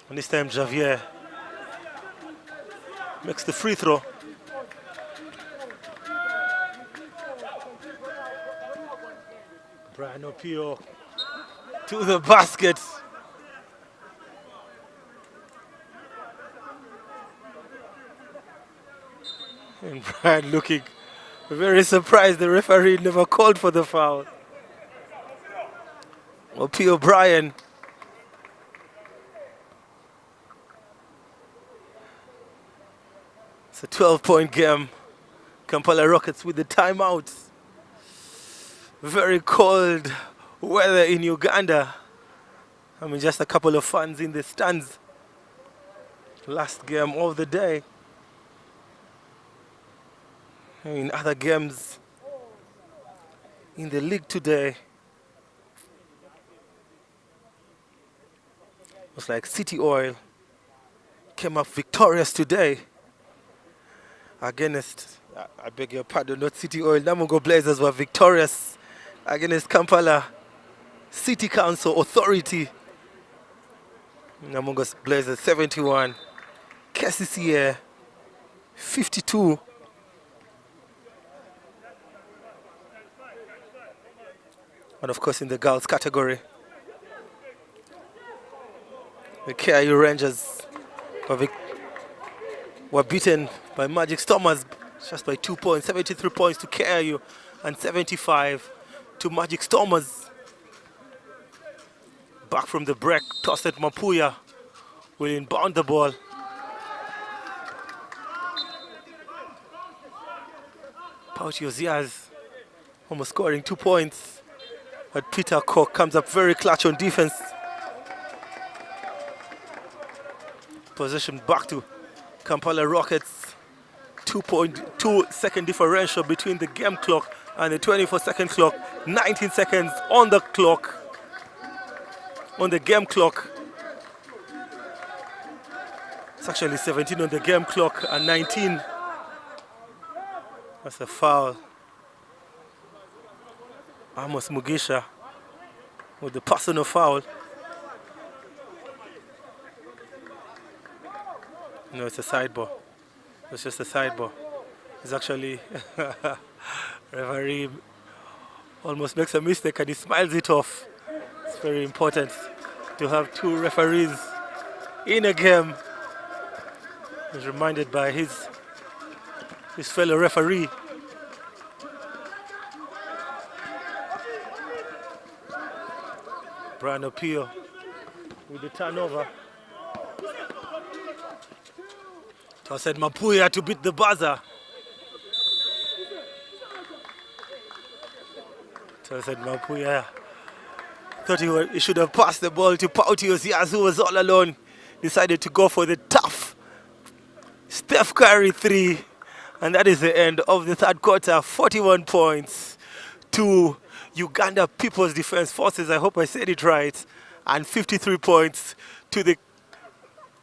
And this time Javier makes the free throw. Brian Opio to the basket. And Brian looking very surprised the referee never called for the foul. Opio Brian. It's a 12-point game. Kampala Rockets with the timeouts. Very cold weather in Uganda. I mean, just a couple of fans in the stands. Last game of the day. In other games in the league today, it was like City Oil came up victorious today against, I beg your pardon, not City Oil, Namungo Blazers were victorious against Kampala City Council Authority. Namungo Blazers 71, KCCA 52. And of course in the girls category, the KIU Rangers were beaten by Magic Stormers just by 2 points, 73 points to KIU and 75 to Magic Stormers. Back from the break, Toset Mapuya will inbound the ball. Pauchi Oziaz almost scoring 2 points. But Peter Koch comes up very clutch on defense. Possession back to Kampala Rockets. 2.2 second differential between the game clock and the 24-second clock. 19 seconds on the clock. On the game clock. It's actually 17 on the game clock and 19. That's a foul. Amos Mugisha with the personal foul. No, it's a sideball. It's just a sideball. It's actually referee almost makes a mistake and he smiles it off. It's very important to have 2 referees in a game. He's reminded by his fellow referee. Brian Opio with the turnover. Toset Mapuya to beat the buzzer. Toset Mapuya thought he should have passed the ball to Pauchi Oziaz, who was all alone. Decided to go for the tough Steph Curry 3. And that is the end of the third quarter. 41 points to Uganda People's Defense Forces, I hope I said it right, and 53 points to the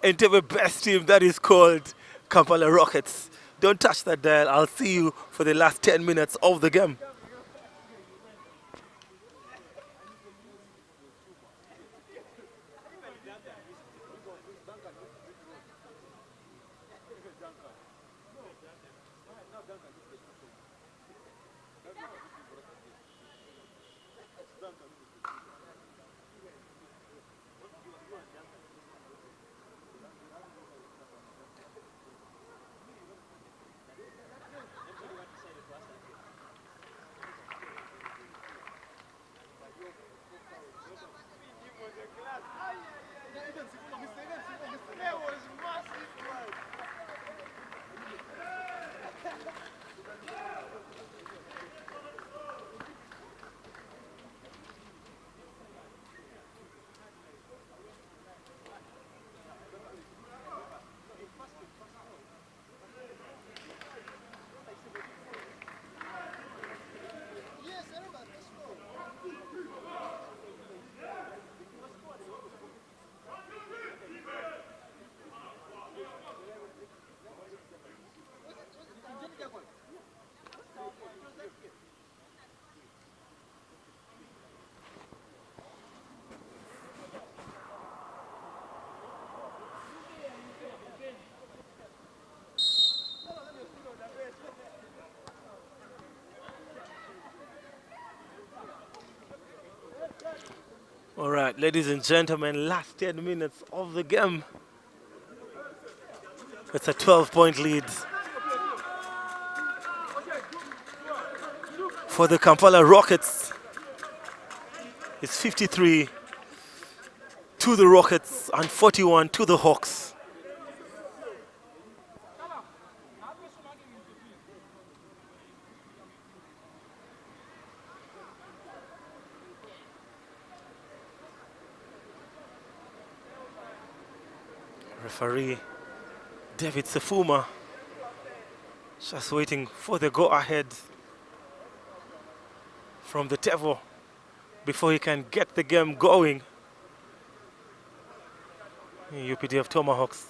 Entebbe best team that is called Kampala Rockets. Don't touch that dial. I'll see you for the last 10 minutes of the game. All right, ladies and gentlemen, last 10 minutes of the game. It's a 12-point lead for the Kampala Rockets. It's 53 to the Rockets and 41 to the Hawks. Referee David Sefuma just waiting for the go-ahead from the table before he can get the game going. UPDF Tomahawks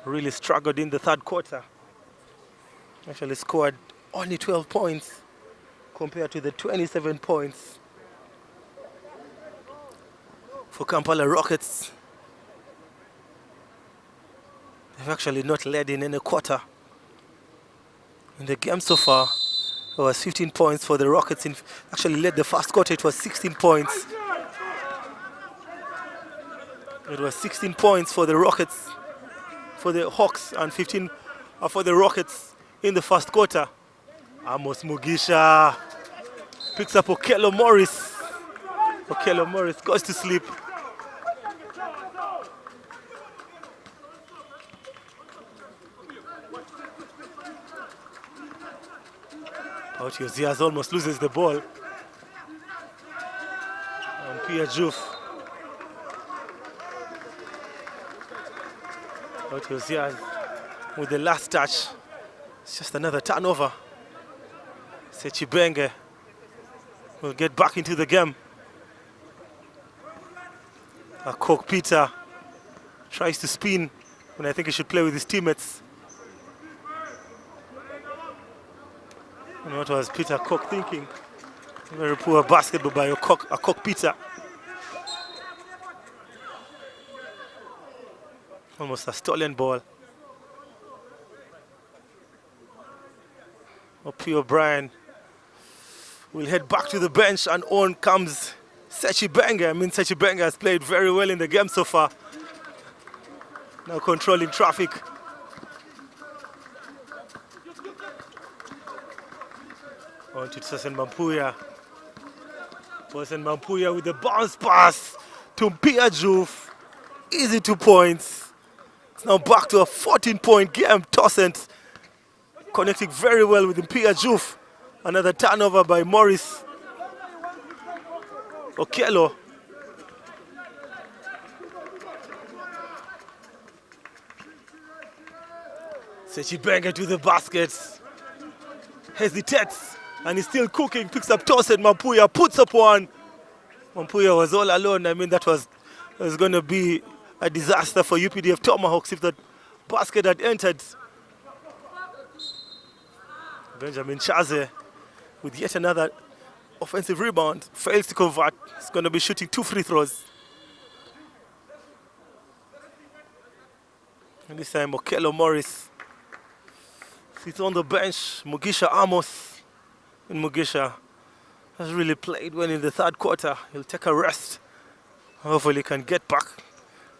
really struggled in the third quarter. Actually scored only 12 points compared to the 27 points for Kampala Rockets. They've actually not led in any quarter. In the game so far, it was 15 points for the Rockets. Actually led the first quarter, it was 16 points. It was 16 points for the Rockets, for the Hawks, and 15 for the Rockets in the first quarter. Amos Mugisha picks up Okello Morris. Okello Morris goes to sleep. Ziaz almost loses the ball. And Pia Juf. Ziaz with the last touch. It's just another turnover. Sechibenge will get back into the game. Coke Peter tries to spin when I think he should play with his teammates. And what was Peter Cook thinking? Very poor basketball by Cook Peter. Almost a stolen ball. P. O'Brien will head back to the bench, and on comes Sechibenge. I mean, Sechibenge has played very well in the game so far. Now controlling traffic. On to Tosin Mampuya. Tosin Mampuya with the bounce pass to Pia Juf. Easy 2 points. It's now back to a 14-point game. Tosin connecting very well with Pia Juf. Another turnover by Morris. Okello. Sechibenge to the basket. Hesitates. And he's still cooking, picks up Tosin Mampuya, puts up one. Mampuya was all alone. I mean, that was going to be a disaster for UPDF Tomahawks if that basket had entered. Benjamin Chaze with yet another offensive rebound, fails to convert. He's going to be shooting 2 free throws. And this time, Okello Morris Sits on the bench, Mugisha Amos. And Mugisha has really played well in the third quarter. He'll take a rest. Hopefully he can get back.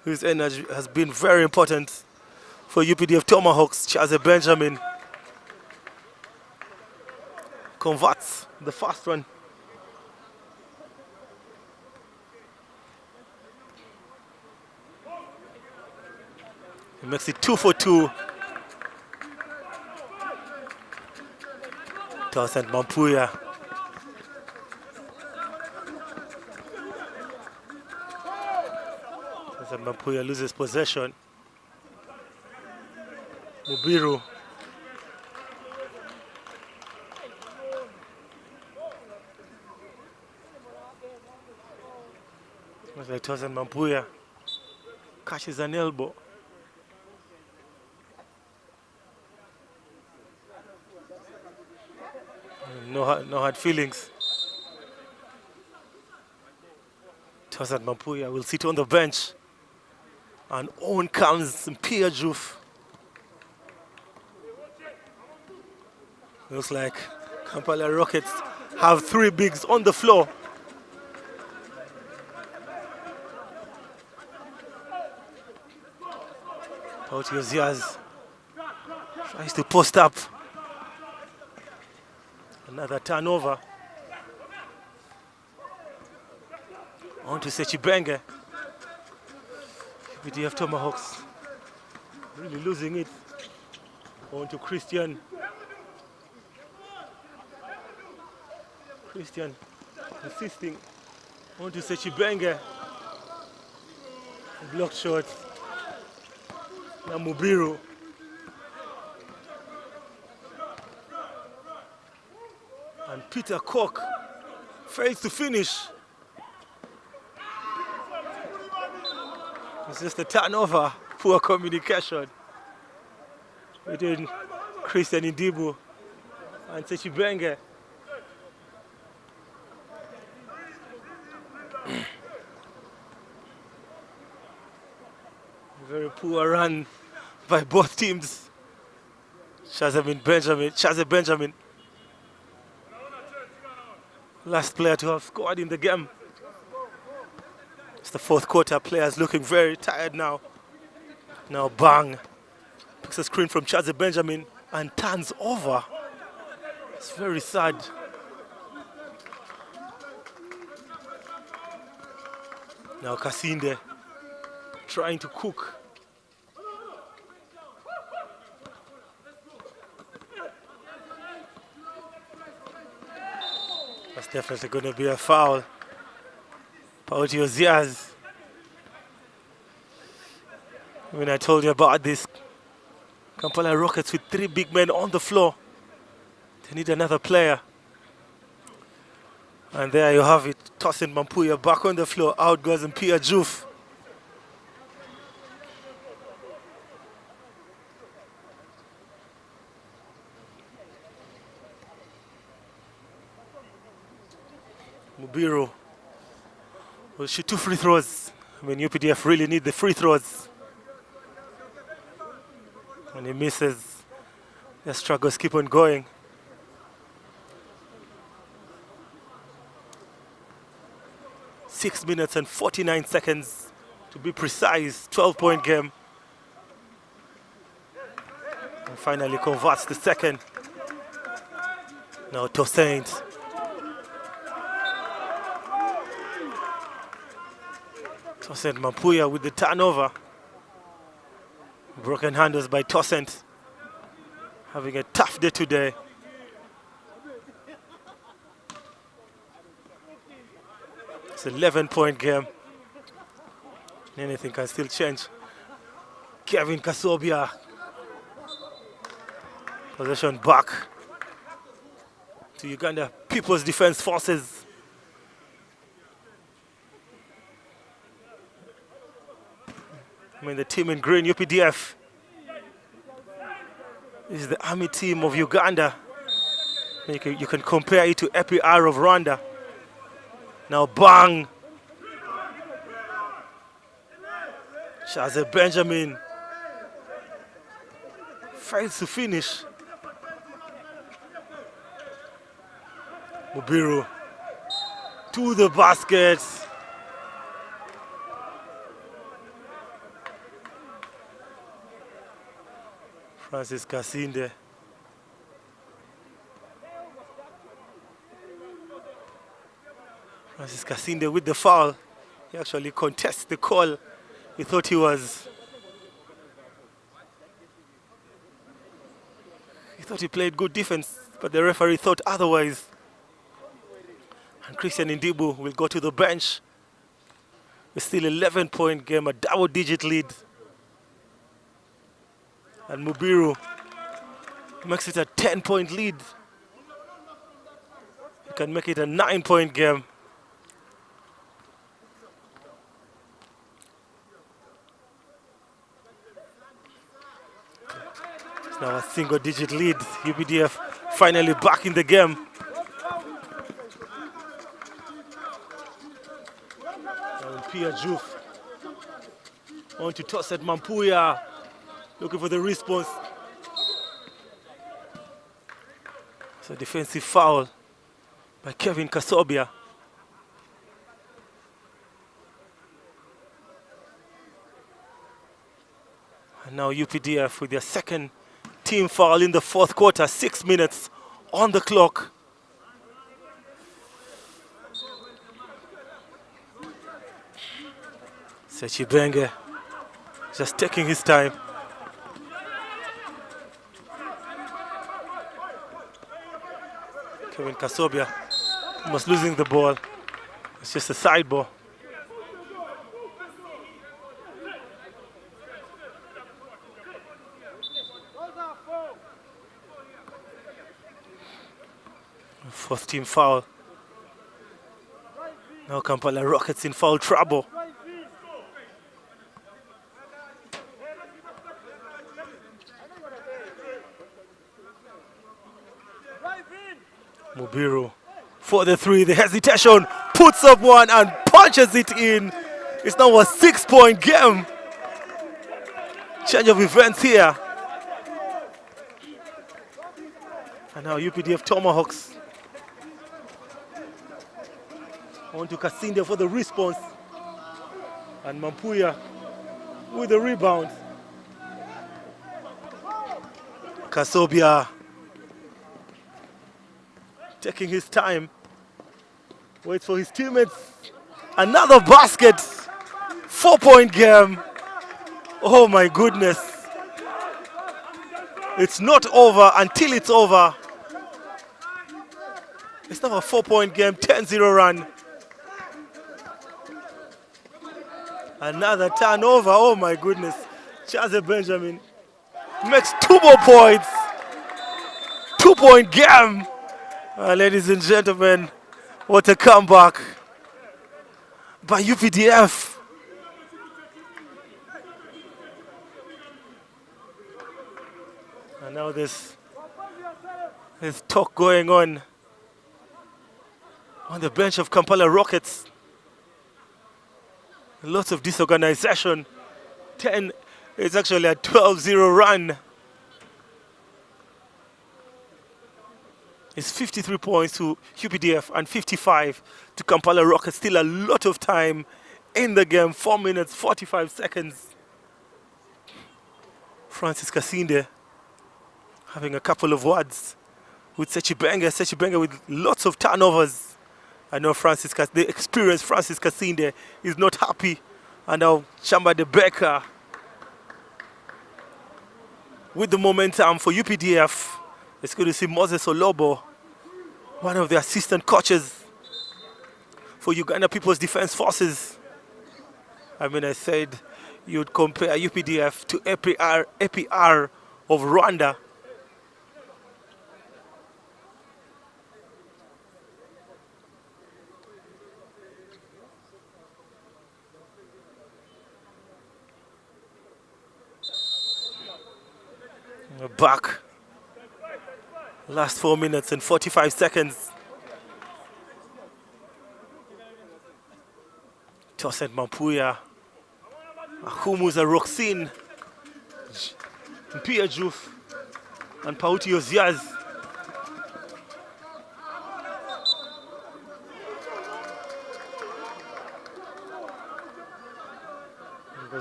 His energy has been very important for UPDF Tomahawks. Chaze Benjamin converts the first one. He makes it 2 for 2. Townsend Mampuya. Townsend Mampuya loses possession. Mubiru. Looks like Townsend Mampuya catches an elbow. No hard feelings. Townsend Mampuya will sit on the bench. And on comes Pierre Juf. Looks like Kampala Rockets have 3 bigs on the floor. Pautiozias tries to post up. Another turnover. On to Sechibenge. UPDF Tomahawks really losing it. On to Christian. Christian assisting. On to Sechibenge. Blocked shot. Now Mubiru. And Peter Koch fails to finish. It's just a turnover, poor communication between Christian Indibu and Sechibenge. Very poor run by both teams. Chaze Benjamin. Last player to have scored in the game. It's the fourth quarter. Players looking very tired now. Now Bang picks a screen from Chaze Benjamin and turns over. It's very sad. Now Kasinde trying to cook. That's definitely going to be a foul. Pautiozias. When I told you about this, Kampala Rockets with 3 big men on the floor. They need another player. And there you have it. Townsend Mampuya back on the floor. Out goes Pierre Juf. Mubiru will shoot 2 free throws. I mean, UPDF really need the free throws. And he misses. Their struggles keep on going. Six minutes and 49 seconds to be precise. 12-point game. And finally converts the second. Now Townsend. Townsend Mampuya with the turnover. Broken handles by Townsend. Having a tough day today. It's an 11-point game. Anything can still change. Kevin Kasobia. Possession back to Uganda People's Defense Forces. I mean, the team in green, UPDF, is the army team of Uganda. You can compare it to APR of Rwanda. Now Bang. Chaze Benjamin fails to finish. Mubiru to the basket. Francis Kasinde. Francis Kasinde with the foul. He actually contests the call. He thought he played good defense, but the referee thought otherwise. And Christian Indibu will go to the bench. It's still 11-point game, a double-digit lead. And Mubiru makes it a 10-point lead. He can make it a 9-point game. It's now a single-digit lead. UPDF finally back in the game. Pia Juf on to toss at Mampuya, looking for the response. It's a defensive foul by Kevin Kasobia. And now UPDF with their second team foul in the fourth quarter, 6 minutes on the clock. Sechibenge just taking his time. Kevin Kasobia almost losing the ball. It's just a side ball. Fourth team foul. Now Kampala Rockets in foul trouble. Mubiru for the three, the hesitation, puts up one and punches it in. It's now a 6-point game. Change of events here. And now UPDF Tomahawks. On to Kasinde for the response. And Mampuya with the rebound. Kasobia taking his time, waits for his teammates. Another basket, 4-point game. Oh my goodness. It's not over until it's over. It's now a 4-point game, 10-0 run. Another turnover, oh my goodness. Chaze Benjamin makes 2 more points. 2-point game. Ladies and gentlemen, what a comeback by UPDF. And now there's talk going on the bench of Kampala Rockets. Lots of disorganization. It's actually a 12-0 run. It's 53 points to UPDF and 55 to Kampala Rockets. Still a lot of time in the game. 4 minutes, 45 seconds. Francis Kasinde having a couple of words with Sechibenge. Sechibenge with lots of turnovers. I know the experienced Francis Kasinde is not happy. And now Chamba de Becker with the momentum for UPDF. It's good to see Moses Olobo, one of the assistant coaches for Uganda People's Defense Forces. I mean, I said you'd compare UPDF to APR of Rwanda. We're back. Last 4 minutes and 45 seconds. Toset Mampuya, Ahumuza Roxin, Pia Juf, and Pauti Oziaz.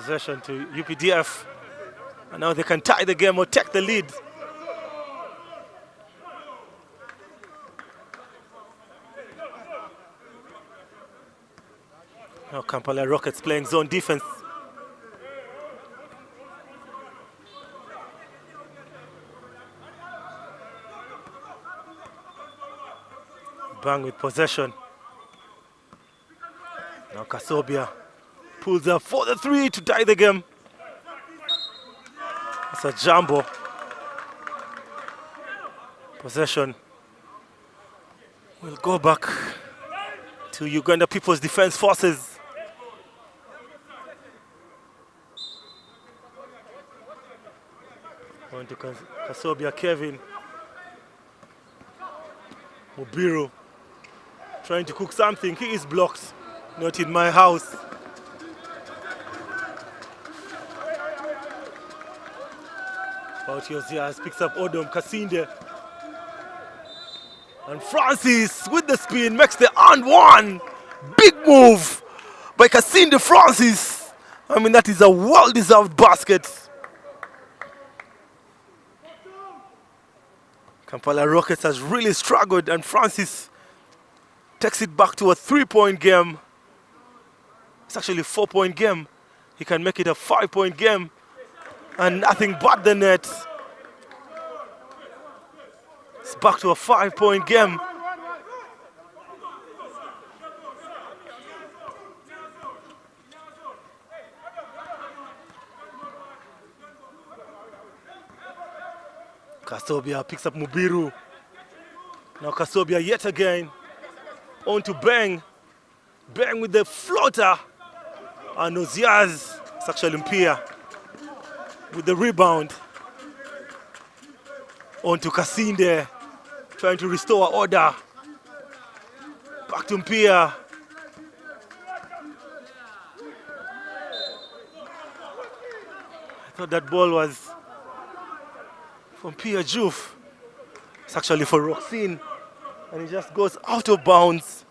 Possession to UPDF. And now they can tie the game or take the lead. Now Kampala Rockets playing zone defense. Bang with possession. Now Kasobia pulls up for the three to tie the game. It's a jumbo. Possession will go back to Uganda People's Defense Forces. On to Kasobia Kevin. Mubiru trying to cook something. He is blocked. Not in my house. Bautios picks up Odom Kasinde. And Francis with the spin makes the and one. Big move by Kasinde Francis. I mean, that is a well-deserved basket. Kampala Rockets has really struggled, and Francis takes it back to a 3-point game. It's actually a 4-point game. He can make it a 5-point game. And nothing but the net. It's back to a 5-point game. Kasobia picks up Mubiru. Now Kasobia yet again. On to Bang. Bang with the floater. And Oziaz, it's actually Mpia, with the rebound. On to Kasinde, trying to restore order. Back to Mpia. I thought that ball was from Mpia Juf. It's actually for Roxine. And it just goes out of bounds.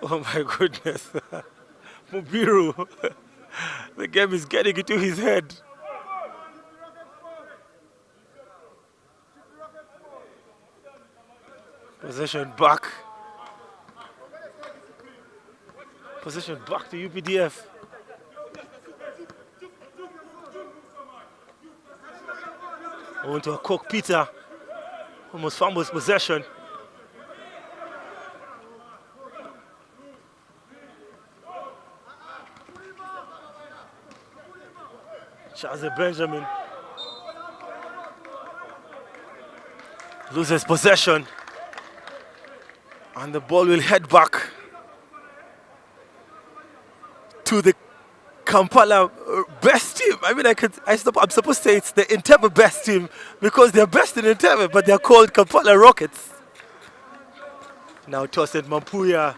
Oh my goodness. Mubiru. The game is getting into his head. Possession back. Possession back to UPDF. On to a Coke Peter. Almost fumbles possession. Charles Benjamin loses possession, and the ball will head back to the Kampala best team. I mean, I'm supposed to say it's the Entebbe best team because they're best in Entebbe, but they're called Kampala Rockets. Now Tosin Mampuya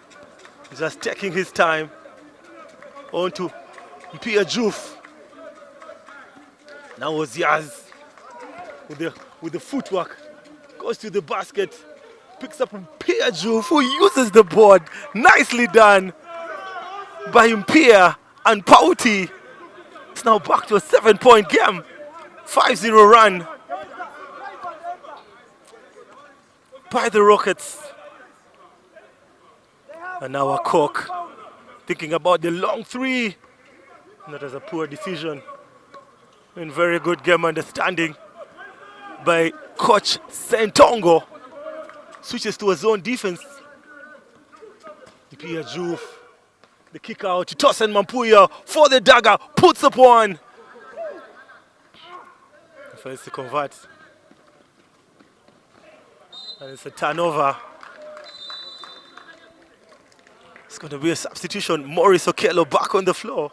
just taking his time. On to Mpia Juf. Now Oziaz with the footwork, goes to the basket, picks up Mpia Juf, who uses the board. Nicely done by Mpia and Pauti. It's now back to a 7-point game. 5-0 run by the Rockets. And now a Cook thinking about the long three. That was a poor decision. In very good game understanding by Coach Sentongo. Switches to a zone defense. Mpia Juf, the kick out to Tosin Mampuya for the dagger, puts up one. Fails to convert. And it's a turnover. It's going to be a substitution. Maurice Okello back on the floor.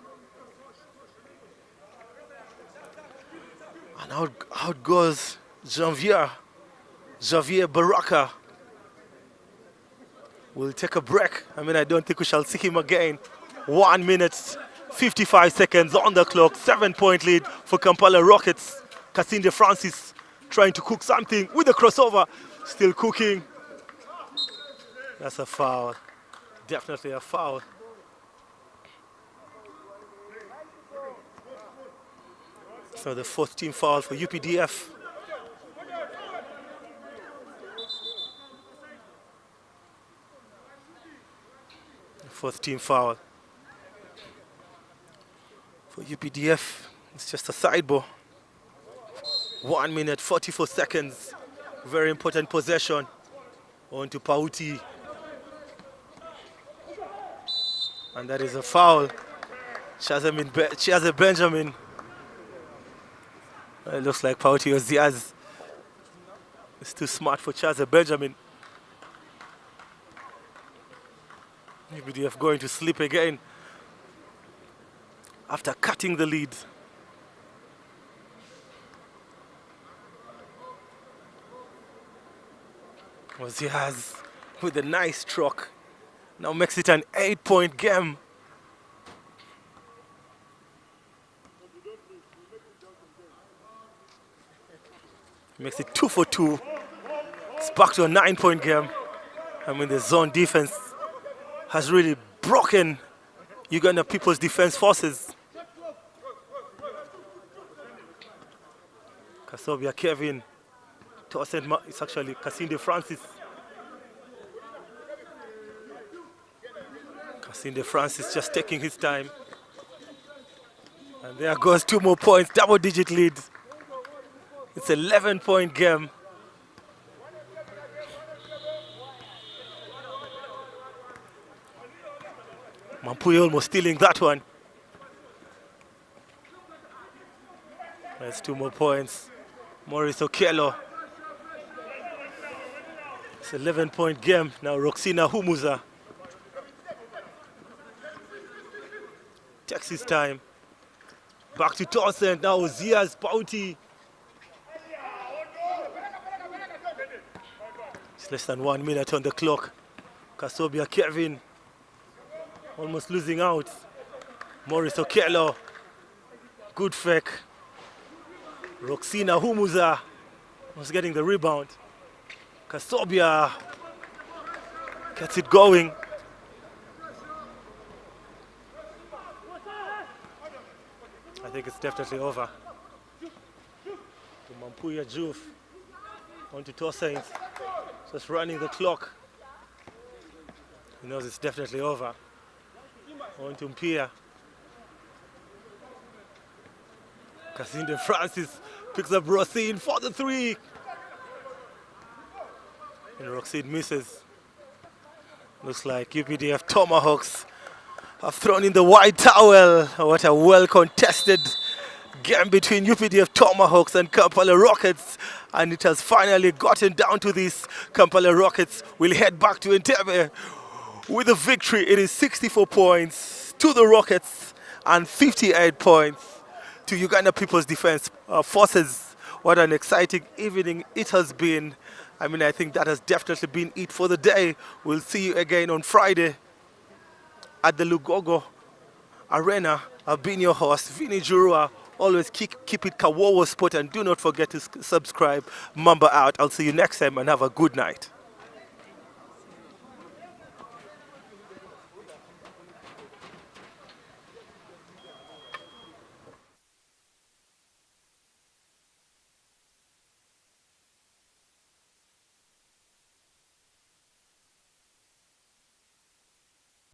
And out goes Javier Baraka. We'll take a break. I mean, I don't think we shall see him again. 1 minute, 55 seconds on the clock. 7-point lead for Kampala Rockets. Kasinde Francis trying to cook something with the crossover. Still cooking. That's a foul. Definitely a foul. So the fourth team foul for UPDF. Fourth team foul for UPDF. It's just a side ball. 1 minute, 44 seconds. Very important possession. On to Pauti. And that is a foul. Chaza Benjamin. It looks like Pauti or Ziaz is too smart for Chaza Benjamin. UPDF going to sleep again after cutting the lead. Ziaz with a nice stroke. Now makes it an 8-point game. Makes it 2 for 2. It's back to a 9-point game. I mean, the zone defense has really broken Uganda People's Defense Forces. Kasobia Kevin. It's actually Kasinde Francis. Kasinde Francis just taking his time. And there goes 2 more points, double-digit lead. It's an 11-point game. Mampuyi almost stealing that one. That's 2 more points. Maurice Okello. It's an 11-point game. Now Roxina Humuza takes his time. Back to Torsen. Now Ziaz Pauti. It's less than 1 minute on the clock. Kasobia Kevin almost losing out. Maurice Okello. Good fake. Roxina Humuza was getting the rebound. Kasobia gets it going. I think it's definitely over. To Mampuyi Juf. On to Tosaint. Just running the clock. He knows it's definitely over. On to Mpia. Kasinde Francis picks up Roxine for the 3. And Roxine misses. Looks like UPDF Tomahawks have thrown in the white towel. What a well-contested game between UPDF Tomahawks and Kampala Rockets. And it has finally gotten down to this. Kampala Rockets will head back to Entebbe with a victory. It is 64 points to the Rockets and 58 points to Uganda People's Defense Forces. What an exciting evening it has been. I mean, I think that has definitely been it for the day. We'll see you again on Friday at the Lugogo Arena. I've been your host, Vinny Jurua. Always keep it Kawowo Sport, and do not forget to subscribe. Mamba out. I'll see you next time and have a good night.